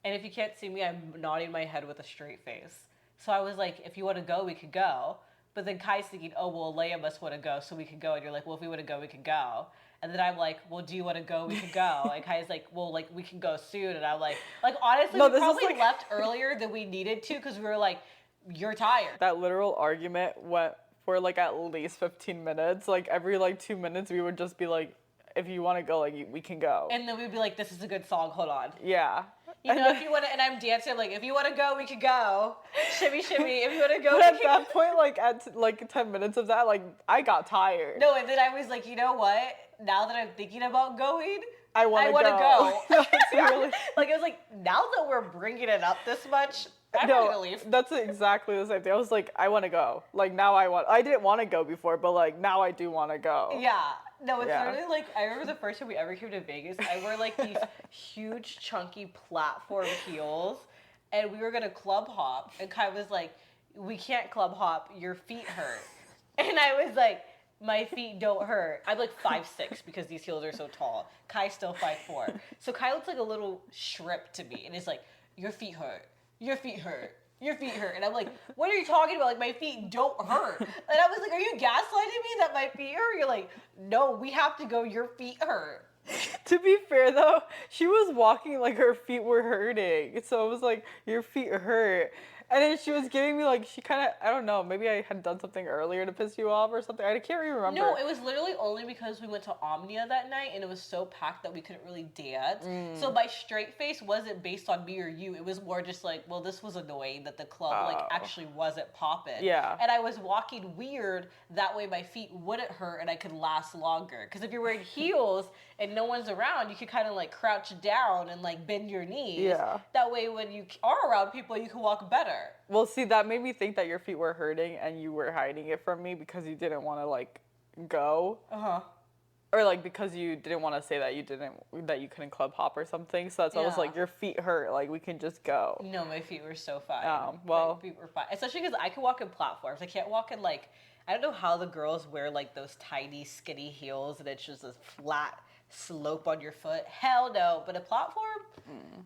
[SPEAKER 1] and if you can't see me, I'm nodding my head with a straight face. So I was like, if you want to go, we could go. But then Kai's thinking, oh, well, Aleya must want to go, so we could go. And you're like, well, if we want to go, we can go. And then I'm like, well, do you want to go? We could go. And Kai's like, well, like, we can go soon. And I'm like honestly, we probably left earlier than we needed to because we were like, you're tired.
[SPEAKER 2] That literal argument went for, like, at least 15 minutes. Like, every, like, 2 minutes, we would just be like, if you want to go, like, we can go.
[SPEAKER 1] And then we'd be like, this is a good song, hold on.
[SPEAKER 2] Yeah.
[SPEAKER 1] You know, if you want to, and I'm dancing, like, if you want to go, we can go. Shimmy, shimmy, if you want to go, we can go.
[SPEAKER 2] At that point, like, at 10 minutes of that, like, I got tired.
[SPEAKER 1] No, and then I was like, you know what? Now that I'm thinking about going,
[SPEAKER 2] I want to
[SPEAKER 1] go.
[SPEAKER 2] Really...
[SPEAKER 1] Like, it was like, now that we're bringing it up this much, I'm not gonna leave.
[SPEAKER 2] That's exactly the same thing. I was like, I want to go. Like, now I didn't want to go before, but, like, now I do want to go.
[SPEAKER 1] Yeah. No, it's literally like, I remember the first time we ever came to Vegas, I wore, like, these huge, chunky platform heels, and we were gonna club hop, and Kai was like, "We can't club hop. Your feet hurt." And I was like, "My feet don't hurt." I'm like 5'6" because these heels are so tall. Kai's still 5'4". So Kai looks like a little shrimp to me, and it's like, "Your feet hurt. Your feet hurt. Your feet hurt." And I'm like, "What are you talking about? Like, my feet don't hurt." And I was like, "Are you gaslighting me that my feet hurt?" You're like, "No, we have to go. Your feet hurt."
[SPEAKER 2] To be fair though, she was walking like her feet were hurting. So it was like, your feet hurt. And then she was giving me like, she kind of, I don't know, maybe I had done something earlier to piss you off or something. I can't even remember.
[SPEAKER 1] No, it was literally only because we went to Omnia that night and it was so packed that we couldn't really dance. So my straight face wasn't based on me or you. It was more just like, well, this was annoying that the club like actually wasn't popping.
[SPEAKER 2] Yeah.
[SPEAKER 1] And I was walking weird. That way my feet wouldn't hurt and I could last longer. Because if you're wearing heels and no one's around, you could kind of like crouch down and like bend your knees.
[SPEAKER 2] Yeah.
[SPEAKER 1] That way when you are around people, you can walk better.
[SPEAKER 2] Well, see, that made me think that your feet were hurting and you were hiding it from me because you didn't want to like go. Or like because you didn't want to say that you couldn't club hop or something. So that's why I was like, your feet hurt. Like we can just go.
[SPEAKER 1] No, my feet were so fine.
[SPEAKER 2] Well,
[SPEAKER 1] my feet were fine. Especially because I can walk in platforms. I can't walk in like, I don't know how the girls wear like those tiny skinny heels and it's just a flat slope on your foot. Hell no. But a platform,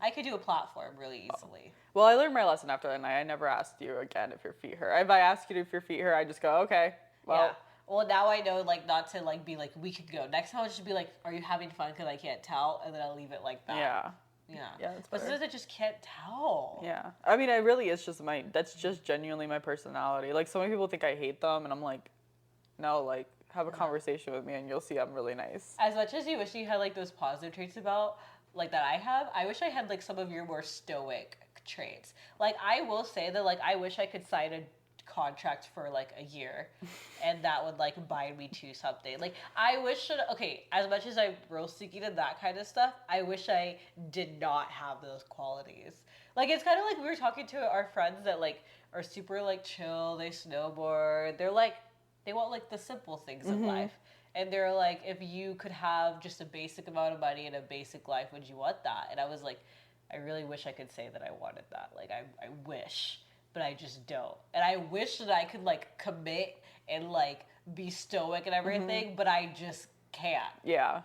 [SPEAKER 1] I could do a platform really easily.
[SPEAKER 2] Well, I learned my lesson after that night. I never asked you again if your feet hurt. If I ask you if your feet hurt, I just go, okay. Well,
[SPEAKER 1] yeah. Well, now I know like not to like be like, we could go. Next time I'll just be like, are you having fun? Because I can't tell. And then I'll leave it like that.
[SPEAKER 2] Yeah.
[SPEAKER 1] Yeah, but sometimes I just can't tell.
[SPEAKER 2] Yeah. I mean, it really is just that's just genuinely my personality. Like, so many people think I hate them, and I'm like, no, like, have a conversation with me, and you'll see I'm really nice.
[SPEAKER 1] As much as you wish you had, like, those positive traits about, like, that I have, I wish I had, like, some of your more stoic traits. Like, I will say that, like, I wish I could sign a contract for, like, a year, and that would, like, bind me to something. Like, I wish, okay, as much as I'm rose-seeking and that kind of stuff, I wish I did not have those qualities. Like, it's kind of like we were talking to our friends that, like, are super, like, chill, they snowboard, they're, like, they want, like, the simple things in life. And they're like, if you could have just a basic amount of money and a basic life, would you want that? And I was like, I really wish I could say that I wanted that. Like, I wish, but I just don't. And I wish that I could, like, commit and, like, be stoic and everything, but I just can't.
[SPEAKER 2] Yeah.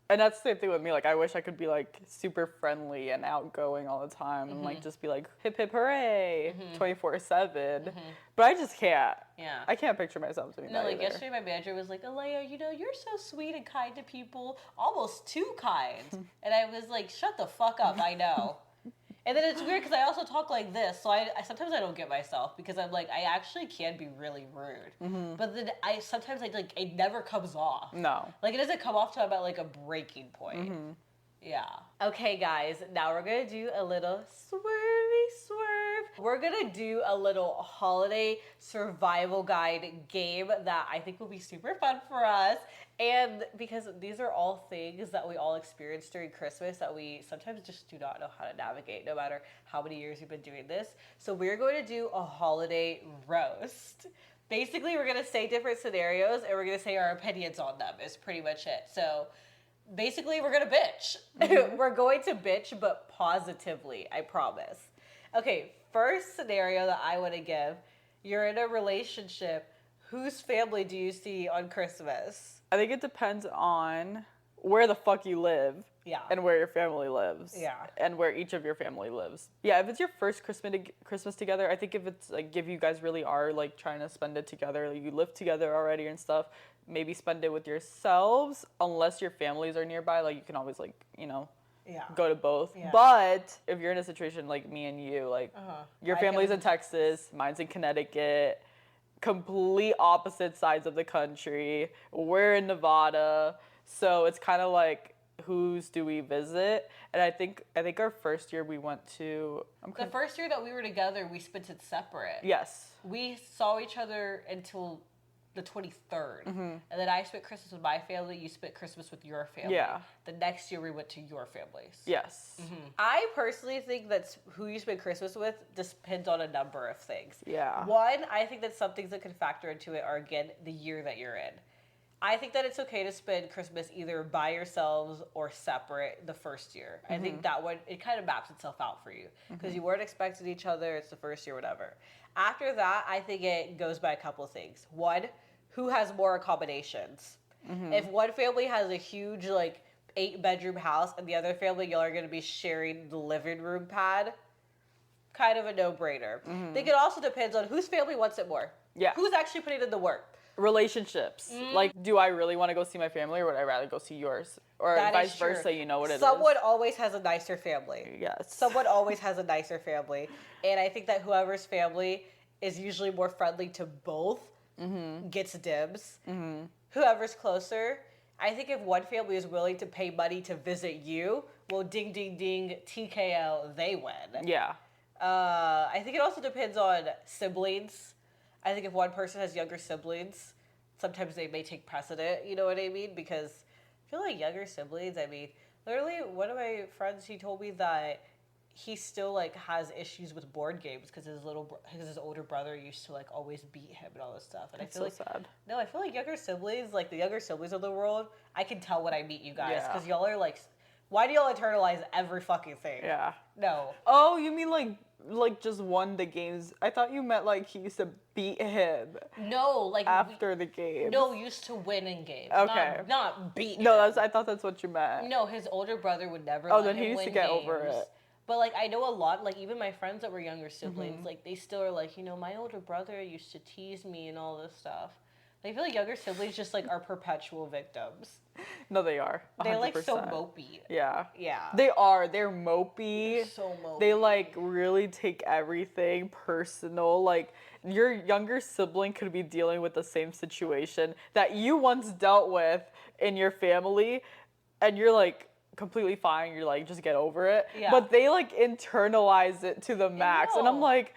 [SPEAKER 2] And that's the same thing with me. Like, I wish I could be, like, super friendly and outgoing all the time and, like, just be like, hip, hip, hooray, 24/7. But I just can't.
[SPEAKER 1] Yeah.
[SPEAKER 2] I can't picture myself doing that
[SPEAKER 1] like,
[SPEAKER 2] either.
[SPEAKER 1] yesterday my manager was like, Aleya, you know, you're so sweet and kind to people. Almost too kind. And I was like, shut the fuck up, I know. And then it's weird because I also talk like this, so I sometimes I don't get myself because I'm like, I actually can be really rude. But then sometimes it never comes off.
[SPEAKER 2] No.
[SPEAKER 1] Like, it doesn't come off till I'm at, like, a breaking point. Yeah. Okay, guys, now we're going to do a little swervy swerve. We're going to do a little holiday survival guide game that I think will be super fun for us. And because these are all things that we all experience during Christmas that we sometimes just do not know how to navigate, no matter how many years we've been doing this. So we're going to do a holiday roast. Basically, we're going to say different scenarios and we're going to say our opinions on them is pretty much it. So basically, we're going to bitch. We're going to bitch, but positively, I promise. Okay, first scenario that I want to give, you're in a relationship. Whose family do you see on Christmas?
[SPEAKER 2] I think it depends on where the fuck you live.
[SPEAKER 1] Yeah.
[SPEAKER 2] And where your family lives.
[SPEAKER 1] Yeah.
[SPEAKER 2] And where each of your family lives. Yeah, if it's your first Christmas together, I think if it's like, if you guys really are like trying to spend it together, like you live together already and stuff, maybe spend it with yourselves, unless your families are nearby. Like you can always like, you know, go to both. Yeah. But if you're in a situation like me and you, like your family's in Texas, mine's in Connecticut, complete opposite sides of the country. We're in Nevada. So it's kind of like, whose do we visit? And I think our first year we went to...
[SPEAKER 1] The first year that we were together, we spent it separate.
[SPEAKER 2] Yes.
[SPEAKER 1] We saw each other until the 23rd. And then I spent Christmas with my family. You spent Christmas with your family.
[SPEAKER 2] Yeah.
[SPEAKER 1] The next year we went to your families.
[SPEAKER 2] Yes.
[SPEAKER 1] I personally think that's who you spend Christmas with depends on a number of things.
[SPEAKER 2] Yeah.
[SPEAKER 1] One, I think that some things that can factor into it are, again, the year that you're in. I think that it's okay to spend Christmas either by yourselves or separate the first year. I think that one, it kind of maps itself out for you because you weren't expecting each other. It's the first year, whatever. After that, I think it goes by a couple of things. One, who has more accommodations? If one family has a huge, like, 8-bedroom house and the other family, y'all are going to be sharing the living room pad, kind of a no-brainer. I think it also depends on whose family wants it more.
[SPEAKER 2] Yeah.
[SPEAKER 1] Who's actually putting in the work.
[SPEAKER 2] Relationships. Like, do I really want to go see my family or would I rather go see yours? Or
[SPEAKER 1] That
[SPEAKER 2] vice
[SPEAKER 1] is true.
[SPEAKER 2] versa, you know what it is.
[SPEAKER 1] Someone always has a nicer family.
[SPEAKER 2] Yes.
[SPEAKER 1] Someone always has a nicer family. And I think that whoever's family is usually more friendly to both gets dibs. Whoever's closer, I think if one family is willing to pay money to visit you, well, ding, ding, ding, TKO, they win.
[SPEAKER 2] Yeah.
[SPEAKER 1] I think it also depends on siblings. I think if one person has younger siblings, sometimes they may take precedent, you know what I mean? Because I feel like younger siblings, I mean, literally one of my friends, he told me that he still, like, has issues with board games because his older brother used to, like, always beat him and all this stuff. And
[SPEAKER 2] That's
[SPEAKER 1] I feel
[SPEAKER 2] so
[SPEAKER 1] like,
[SPEAKER 2] sad.
[SPEAKER 1] no, I feel like younger siblings, like the younger siblings of the world, I can tell when I meet you guys
[SPEAKER 2] Yeah.
[SPEAKER 1] because y'all are, like, why do y'all internalize every fucking thing?
[SPEAKER 2] Yeah.
[SPEAKER 1] No.
[SPEAKER 2] Oh, you mean like just won the games? I thought you meant like he used to beat him
[SPEAKER 1] No, like
[SPEAKER 2] after the game.
[SPEAKER 1] No, used to win in games.
[SPEAKER 2] Okay.
[SPEAKER 1] Not beat.
[SPEAKER 2] No,
[SPEAKER 1] him.
[SPEAKER 2] I thought that's what you meant.
[SPEAKER 1] No, his older brother would never.
[SPEAKER 2] Oh,
[SPEAKER 1] let
[SPEAKER 2] then
[SPEAKER 1] him
[SPEAKER 2] he used
[SPEAKER 1] win
[SPEAKER 2] to get
[SPEAKER 1] games.
[SPEAKER 2] over it.
[SPEAKER 1] But like I know a lot, like even my friends that were younger siblings, like they still are like, my older brother used to tease me and all this stuff. I feel like younger siblings just like are perpetual victims.
[SPEAKER 2] No, they are. 100%.
[SPEAKER 1] They're like so mopey.
[SPEAKER 2] Yeah.
[SPEAKER 1] Yeah.
[SPEAKER 2] They are. They're mopey.
[SPEAKER 1] They're so mopey.
[SPEAKER 2] They like really take everything personal. Like your younger sibling could be dealing with the same situation that you once dealt with in your family, and you're like completely fine. You're like, just get over it.
[SPEAKER 1] Yeah.
[SPEAKER 2] But they like internalize it to the max, and I'm
[SPEAKER 1] know.
[SPEAKER 2] like,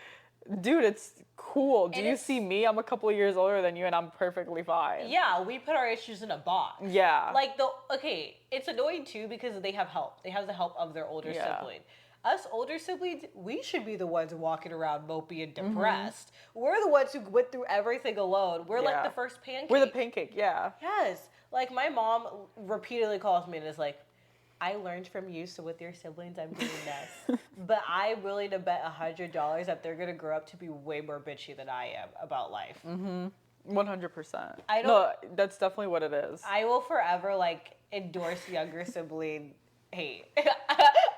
[SPEAKER 2] dude, it's cool. Do
[SPEAKER 1] And
[SPEAKER 2] you
[SPEAKER 1] it's-
[SPEAKER 2] see me? I'm a couple of years older than you, and I'm perfectly fine.
[SPEAKER 1] Yeah, we put our issues in a box.
[SPEAKER 2] Yeah.
[SPEAKER 1] Like it's annoying too because they have help. They have the help of their older sibling. Us older siblings, we should be the ones walking around mopey and depressed. We're the ones who went through everything alone. We're like
[SPEAKER 2] Yeah.
[SPEAKER 1] the first pancake.
[SPEAKER 2] We're the pancake. Yeah.
[SPEAKER 1] Yes. Like my mom repeatedly calls me and is like, I learned from you, so with your siblings, I'm doing this. But I'm willing to bet $100 that they're gonna grow up to be way more bitchy than I am about life.
[SPEAKER 2] 100%.
[SPEAKER 1] I don't-
[SPEAKER 2] No, that's definitely what it is.
[SPEAKER 1] I will forever like endorse younger sibling hate.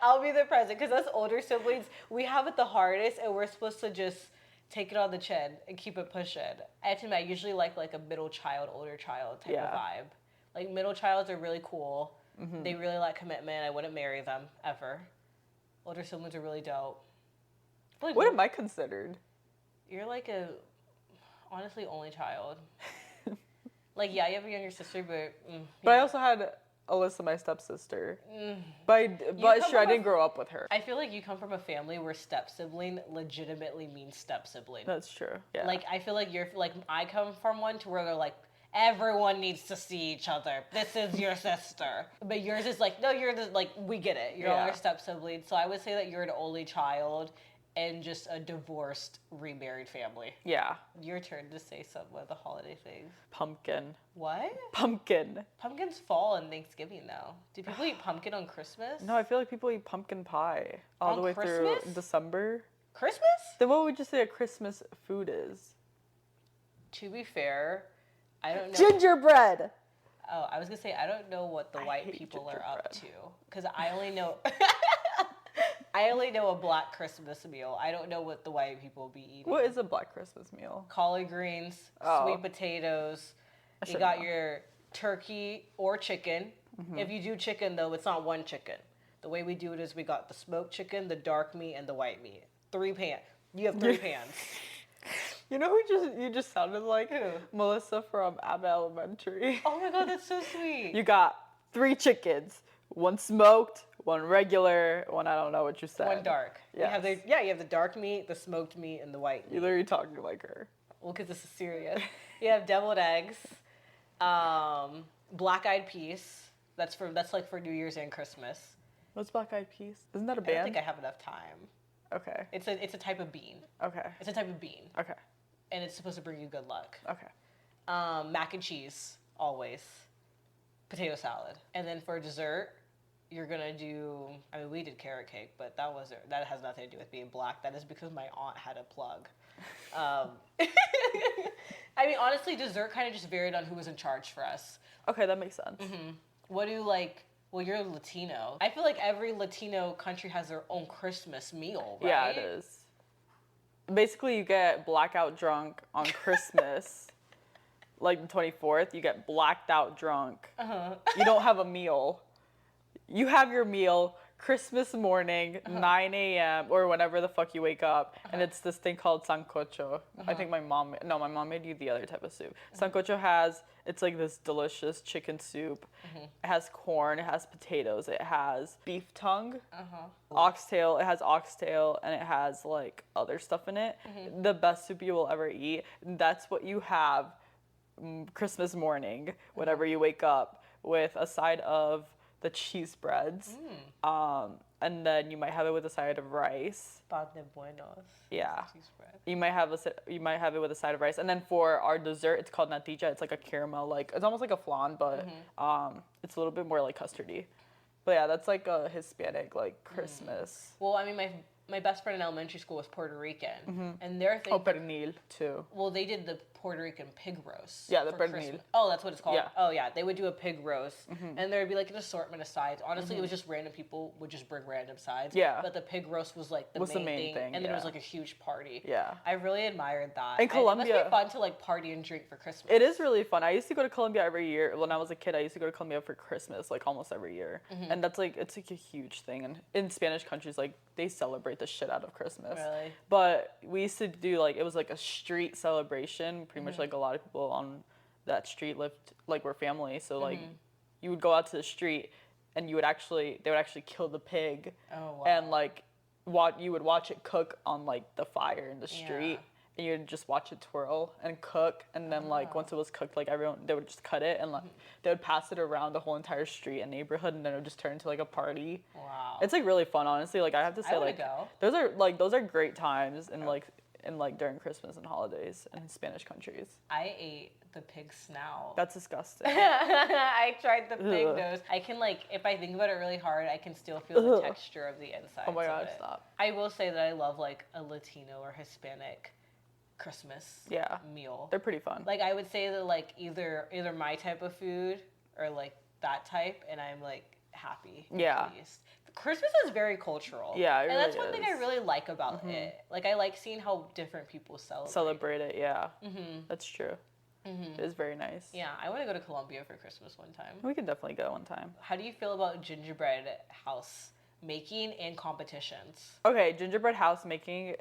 [SPEAKER 1] I'll be the president because us older siblings, we have it the hardest, and we're supposed to just take it on the chin and keep it pushing. And to me, I usually like a middle child, older child type of vibe. Like middle childs are really cool. They really like commitment. I wouldn't marry them ever. Older siblings are really dope. Like,
[SPEAKER 2] What am I considered?
[SPEAKER 1] You're like a honestly only child. Like yeah, you have a younger sister, but
[SPEAKER 2] But I also had Alyssa, my stepsister. But
[SPEAKER 1] come
[SPEAKER 2] sure, I
[SPEAKER 1] from a-
[SPEAKER 2] didn't grow up with her.
[SPEAKER 1] I feel like you come from a family where step sibling legitimately means step sibling.
[SPEAKER 2] That's true. Yeah.
[SPEAKER 1] Like I feel like you're like I come from one to where they're like everyone needs to see each other. This is your sister. But yours is like no, you're the, like we get it. You're all your step sibling. So I would say that you're an only child and just a divorced remarried family.
[SPEAKER 2] Yeah.
[SPEAKER 1] Your turn to say some of the holiday things.
[SPEAKER 2] Pumpkin.
[SPEAKER 1] What?
[SPEAKER 2] Pumpkin.
[SPEAKER 1] Pumpkins fall and Thanksgiving though. Do people eat pumpkin on Christmas?
[SPEAKER 2] No, I feel like people eat pumpkin pie all
[SPEAKER 1] On
[SPEAKER 2] the way
[SPEAKER 1] Christmas?
[SPEAKER 2] through December.
[SPEAKER 1] Christmas?
[SPEAKER 2] Then what would you say a Christmas food is?
[SPEAKER 1] To be fair, I don't know.
[SPEAKER 2] Gingerbread.
[SPEAKER 1] Oh, I was gonna say I don't know what the white
[SPEAKER 2] hate
[SPEAKER 1] people are up to
[SPEAKER 2] gingerbread.
[SPEAKER 1] because I only know I only know a black Christmas meal. I don't know what the white people be eating.
[SPEAKER 2] What is a Black Christmas meal?
[SPEAKER 1] Collard greens,
[SPEAKER 2] Oh.
[SPEAKER 1] sweet potatoes. You
[SPEAKER 2] should
[SPEAKER 1] got
[SPEAKER 2] know.
[SPEAKER 1] your turkey or chicken. If you do chicken though, it's not one chicken. The way we do it is we got the smoked chicken, the dark meat, and the white meat. 3 pans. You have 3 pans.
[SPEAKER 2] You know who you just sounded like?
[SPEAKER 1] Who?
[SPEAKER 2] Melissa from Abbott Elementary.
[SPEAKER 1] Oh my god, that's so sweet.
[SPEAKER 2] You got 3 chickens, 1 smoked, 1 regular, 1 I don't know what you said.
[SPEAKER 1] One dark. You have
[SPEAKER 2] Yes.
[SPEAKER 1] you have the dark meat, the smoked meat, and the white meat.
[SPEAKER 2] You're literally talking like her.
[SPEAKER 1] Well, because this is serious. You have deviled eggs, black-eyed peas. That's like for New Year's and Christmas.
[SPEAKER 2] What's Black Eyed Peas? Isn't that a
[SPEAKER 1] I don't
[SPEAKER 2] band?
[SPEAKER 1] think I have enough time.
[SPEAKER 2] Okay.
[SPEAKER 1] It's a type of bean.
[SPEAKER 2] Okay.
[SPEAKER 1] It's a type of bean,
[SPEAKER 2] Okay.
[SPEAKER 1] and it's supposed to bring you good luck.
[SPEAKER 2] Okay.
[SPEAKER 1] Mac and cheese. always potato salad. And then for dessert, you're gonna do, I mean, we did carrot cake, but that has nothing to do with being black. That is because my aunt had a plug. I mean, honestly, dessert kind of just varied on who was in charge for us.
[SPEAKER 2] Okay, that makes sense.
[SPEAKER 1] What do you like? Well, you're Latino. I feel like every Latino country has their own Christmas meal, right?
[SPEAKER 2] Yeah, it is. Basically, you get blackout drunk on Christmas. Like the 24th, you get blacked out drunk. You don't have a meal. You have your meal Christmas morning, 9 a.m. or whenever the fuck you wake up, and it's this thing called sancocho. I think my mom made you the other type of soup. Sancocho it's like this delicious chicken soup. It has corn, it has potatoes, it has beef tongue, oxtail, it has oxtail, and it has like other stuff in it. The best soup you will ever eat. That's what you have Christmas morning, whenever you wake up, with a side of the cheese breads, and then you might have it with a side of rice.
[SPEAKER 1] Pan de buenos.
[SPEAKER 2] Yeah.
[SPEAKER 1] Cheese bread.
[SPEAKER 2] You might have it with a side of rice, and then for our dessert, it's called natilla. It's like a caramel, like it's almost like a flan, but it's a little bit more like custardy. But yeah, that's like a Hispanic like Christmas.
[SPEAKER 1] Well, I mean, my best friend in elementary school was Puerto Rican, and their thing.
[SPEAKER 2] Oh, pernil too.
[SPEAKER 1] Well, they did the Puerto Rican pig roast.
[SPEAKER 2] Yeah, the
[SPEAKER 1] for
[SPEAKER 2] pernil.
[SPEAKER 1] Christmas. Oh, that's what it's called.
[SPEAKER 2] Yeah.
[SPEAKER 1] Oh, yeah. They would do a pig roast, and there would be like an assortment of sides. Honestly, it was just random people would just bring random sides.
[SPEAKER 2] Yeah.
[SPEAKER 1] But the pig roast was like the main thing, and then it was like a huge party.
[SPEAKER 2] Yeah.
[SPEAKER 1] I really admired that.
[SPEAKER 2] In Colombia,
[SPEAKER 1] it must be fun to like party and drink for Christmas.
[SPEAKER 2] It is really fun. I used to go to Colombia every year. When I was a kid, I used to go to Colombia for Christmas, like almost every year, and that's like it's like a huge thing. And in Spanish countries, like they celebrate the shit out of Christmas.
[SPEAKER 1] Really?
[SPEAKER 2] But we used to do like it was like a street celebration. Pretty much like a lot of people on that street lived like were family. So like you would go out to the street and they would actually kill the pig.
[SPEAKER 1] Oh, wow.
[SPEAKER 2] And like you would watch it cook on like the fire in the street. And you'd just watch it twirl and cook, and then like once it was cooked, like they would just cut it and like they would pass it around the whole entire street and neighborhood, and then it would just turn into like a party.
[SPEAKER 1] Wow.
[SPEAKER 2] It's like really fun, honestly. Like I have to say, like
[SPEAKER 1] go.
[SPEAKER 2] those are great times in like during Christmas and holidays in Spanish countries.
[SPEAKER 1] I ate the pig snout.
[SPEAKER 2] That's disgusting.
[SPEAKER 1] I tried the pig nose. I can like, if I think about it really hard, I can still feel the texture of the inside.
[SPEAKER 2] Oh my god, stop.
[SPEAKER 1] I will say that I love like a Latino or Hispanic Christmas meal.
[SPEAKER 2] They're pretty fun.
[SPEAKER 1] Like I would say that like either my type of food or like that type, and I'm like happy.
[SPEAKER 2] Yeah.
[SPEAKER 1] Pleased. Christmas is very cultural.
[SPEAKER 2] Yeah, it
[SPEAKER 1] and that's
[SPEAKER 2] really
[SPEAKER 1] one thing I really like about it. Like I like seeing how different people celebrate
[SPEAKER 2] it. Yeah. That's true. It is very nice.
[SPEAKER 1] Yeah, I want to go to Colombia for Christmas one time.
[SPEAKER 2] We can definitely go one time.
[SPEAKER 1] How do you feel about gingerbread house making and competitions?
[SPEAKER 2] Okay, gingerbread house making,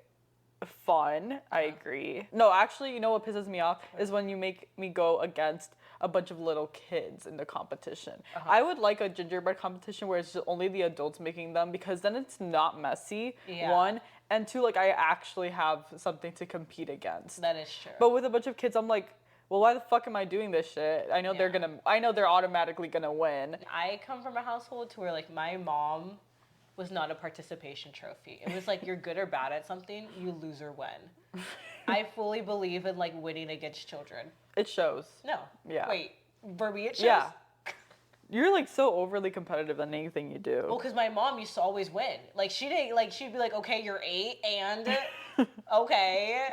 [SPEAKER 2] fun. I agree. No, actually, you know what pisses me off is when you make me go against a bunch of little kids in the competition. I would like a gingerbread competition where it's just only the adults making them, because then it's not messy, one, and two, like I actually have something to compete against.
[SPEAKER 1] That is true.
[SPEAKER 2] But with a bunch of kids, I'm like, well, why the fuck am I doing this shit? I know they're automatically gonna win.
[SPEAKER 1] I come from a household to where like my mom was not a participation trophy. It was like you're good or bad at something, you lose or win. I fully believe in like winning against children.
[SPEAKER 2] It shows.
[SPEAKER 1] No.
[SPEAKER 2] Yeah.
[SPEAKER 1] Wait, for me it shows?
[SPEAKER 2] Yeah. You're like so overly competitive in anything you do.
[SPEAKER 1] Well, because my mom used to always win. Like she didn't, like she'd be like, okay, you're 8 and okay.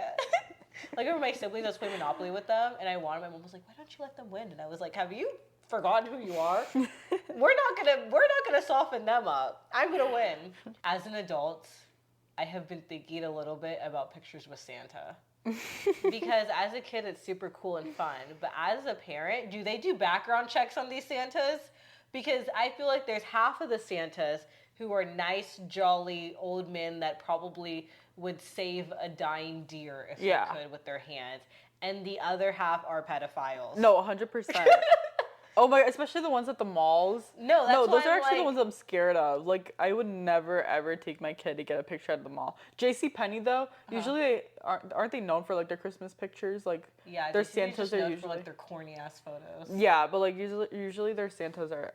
[SPEAKER 1] Like I remember my siblings, I was playing Monopoly with them and I won. My mom was like, why don't you let them win? And I was like, have you forgotten who you are? We're not gonna soften them up. I'm gonna win. As an adult, I have been thinking a little bit about pictures with Santa. Because as a kid, it's super cool and fun. But as a parent, do they do background checks on these Santas? Because I feel like there's half of the Santas who are nice, jolly old men that probably would save a dying deer if they could with their hands. And the other half are pedophiles.
[SPEAKER 2] No, 100%. Oh my, especially the ones at the malls.
[SPEAKER 1] No,
[SPEAKER 2] those are actually the ones I'm scared of. Like, I would never ever take my kid to get a picture at the mall. JCPenney though, usually aren't they known for like their Christmas pictures? Like, their Santas are usually
[SPEAKER 1] for like their corny ass photos.
[SPEAKER 2] Yeah, but like usually their Santas are.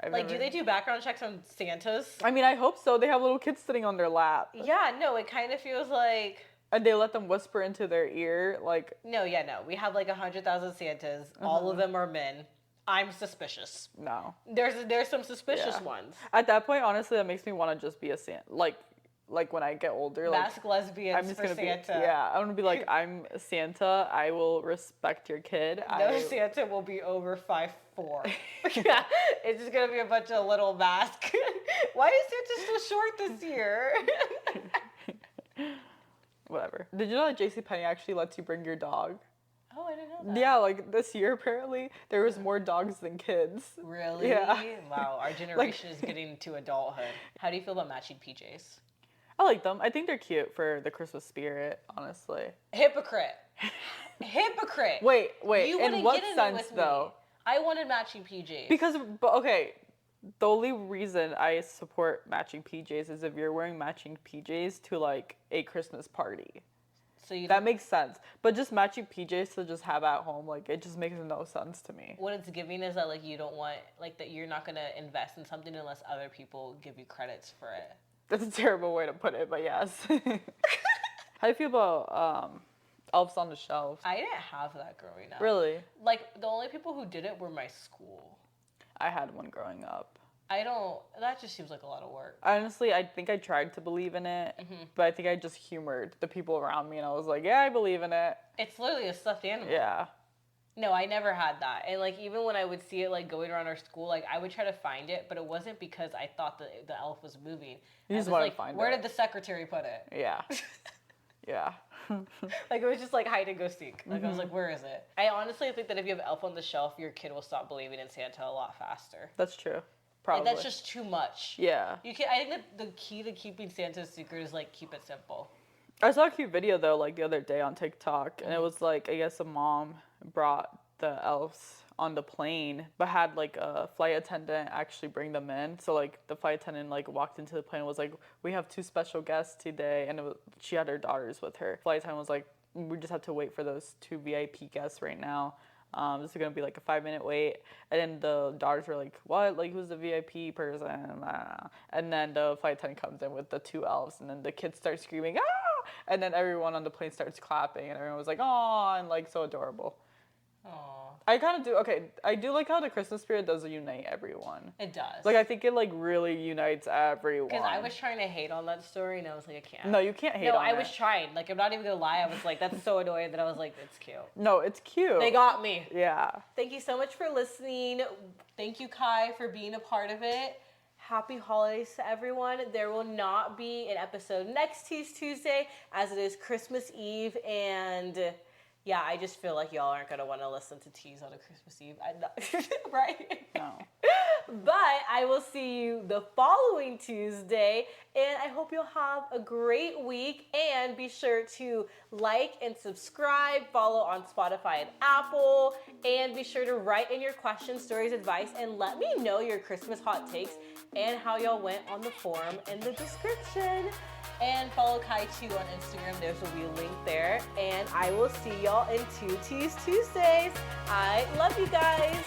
[SPEAKER 1] Do they do background checks on Santas?
[SPEAKER 2] I mean, I hope so. They have little kids sitting on their lap.
[SPEAKER 1] Yeah, no, it kind of feels like.
[SPEAKER 2] And they let them whisper into their ear, like...
[SPEAKER 1] No. We have like 100,000 Santas. All of them are men. I'm suspicious.
[SPEAKER 2] No.
[SPEAKER 1] There's some suspicious ones.
[SPEAKER 2] At that point, honestly, that makes me want to just be a Santa. Like when I get older,
[SPEAKER 1] Mask lesbians
[SPEAKER 2] I'm just
[SPEAKER 1] for
[SPEAKER 2] gonna
[SPEAKER 1] Santa.
[SPEAKER 2] I'm gonna be like, I'm Santa. I will respect your kid.
[SPEAKER 1] No Santa will be over 5'4". It's just gonna be a bunch of little masks. Why is Santa so short this year?
[SPEAKER 2] Whatever. Did you know that JCPenney actually lets you bring your dog?
[SPEAKER 1] Oh, I didn't know that.
[SPEAKER 2] Yeah, like this year apparently there was more dogs than kids.
[SPEAKER 1] Really?
[SPEAKER 2] Yeah.
[SPEAKER 1] Wow, our generation is getting to adulthood. How do you feel about matching PJs?
[SPEAKER 2] I like them. I think they're cute for the Christmas spirit, honestly.
[SPEAKER 1] Hypocrite. Hypocrite.
[SPEAKER 2] Wait.
[SPEAKER 1] You
[SPEAKER 2] In what sense, though?
[SPEAKER 1] I wanted matching PJs.
[SPEAKER 2] Because, okay, the only reason I support matching PJs is if you're wearing matching PJs to, like, a Christmas party.
[SPEAKER 1] So
[SPEAKER 2] that makes sense. But just matching PJs to just have at home, like, it just makes no sense to me.
[SPEAKER 1] What it's giving is that, like, you don't want, like, that you're not going to invest in something unless other people give you credits for it.
[SPEAKER 2] That's a terrible way to put it, but yes. How do you feel about Elves on the Shelf?
[SPEAKER 1] I didn't have that growing up.
[SPEAKER 2] Really?
[SPEAKER 1] Like, the only people who did it were my school.
[SPEAKER 2] I had one growing up.
[SPEAKER 1] That just seems like a lot of work.
[SPEAKER 2] Honestly, I think I tried to believe in it, but I think I just humored the people around me, and I was like, yeah, I believe in it.
[SPEAKER 1] It's literally a stuffed animal.
[SPEAKER 2] Yeah.
[SPEAKER 1] No, I never had that. And, like, even when I would see it, like, going around our school, like, I would try to find it, but it wasn't because I thought that the elf was moving.
[SPEAKER 2] You just wanted to find it.
[SPEAKER 1] Where did the secretary put it?
[SPEAKER 2] Yeah. Yeah.
[SPEAKER 1] Like, it was just, like, hide and go seek. Like, I was like, where is it? I honestly think that if you have Elf on the Shelf, your kid will stop believing in Santa a lot faster.
[SPEAKER 2] That's true. Probably.
[SPEAKER 1] Like, that's just too much.
[SPEAKER 2] Yeah.
[SPEAKER 1] I think that the key to keeping Santa's secret is, like, keep it simple.
[SPEAKER 2] I saw a cute video, though, like, the other day on TikTok, and it was, like, I guess a mom brought the elves on the plane, but had, like, a flight attendant actually bring them in. So, like, the flight attendant, like, walked into the plane and was like, we have 2 special guests today, and she had her daughters with her. Flight attendant was like, we just have to wait for those 2 VIP guests right now. This is going to be, like, a 5-minute wait. And then the daughters were like, what? Like, who's the VIP person? And then the flight attendant comes in with the 2 elves, and then the kids start screaming, ah! And then everyone on the plane starts clapping, and everyone was like, oh, and, like, so adorable.
[SPEAKER 1] Aww.
[SPEAKER 2] I kind of do. Okay, I do like how the Christmas spirit does unite everyone.
[SPEAKER 1] It does.
[SPEAKER 2] Like, I think it, like, really unites everyone.
[SPEAKER 1] Because I was trying to hate on that story, and I was like, I can't.
[SPEAKER 2] No, you can't hate on it.
[SPEAKER 1] No, I was trying. Like, I'm not even going to lie. I was like, that's so annoying that I was like, it's cute.
[SPEAKER 2] No, it's cute.
[SPEAKER 1] They got me.
[SPEAKER 2] Yeah.
[SPEAKER 1] Thank you so much for listening. Thank you, Kai, for being a part of it. Happy holidays to everyone. There will not be an episode next Tease Tuesday, as it is Christmas Eve, and... yeah, I just feel like y'all aren't going to want to listen to Tease on a Christmas Eve. Right?
[SPEAKER 2] No.
[SPEAKER 1] But I will see you the following Tuesday, and I hope you'll have a great week, and be sure to like and subscribe, follow on Spotify and Apple, and be sure to write in your questions, stories, advice, and let me know your Christmas hot takes and how y'all went on the forum in the description. And follow Kai too on Instagram. There's a wee link there. And I will see y'all in 2 Tease Tuesdays. I love you guys.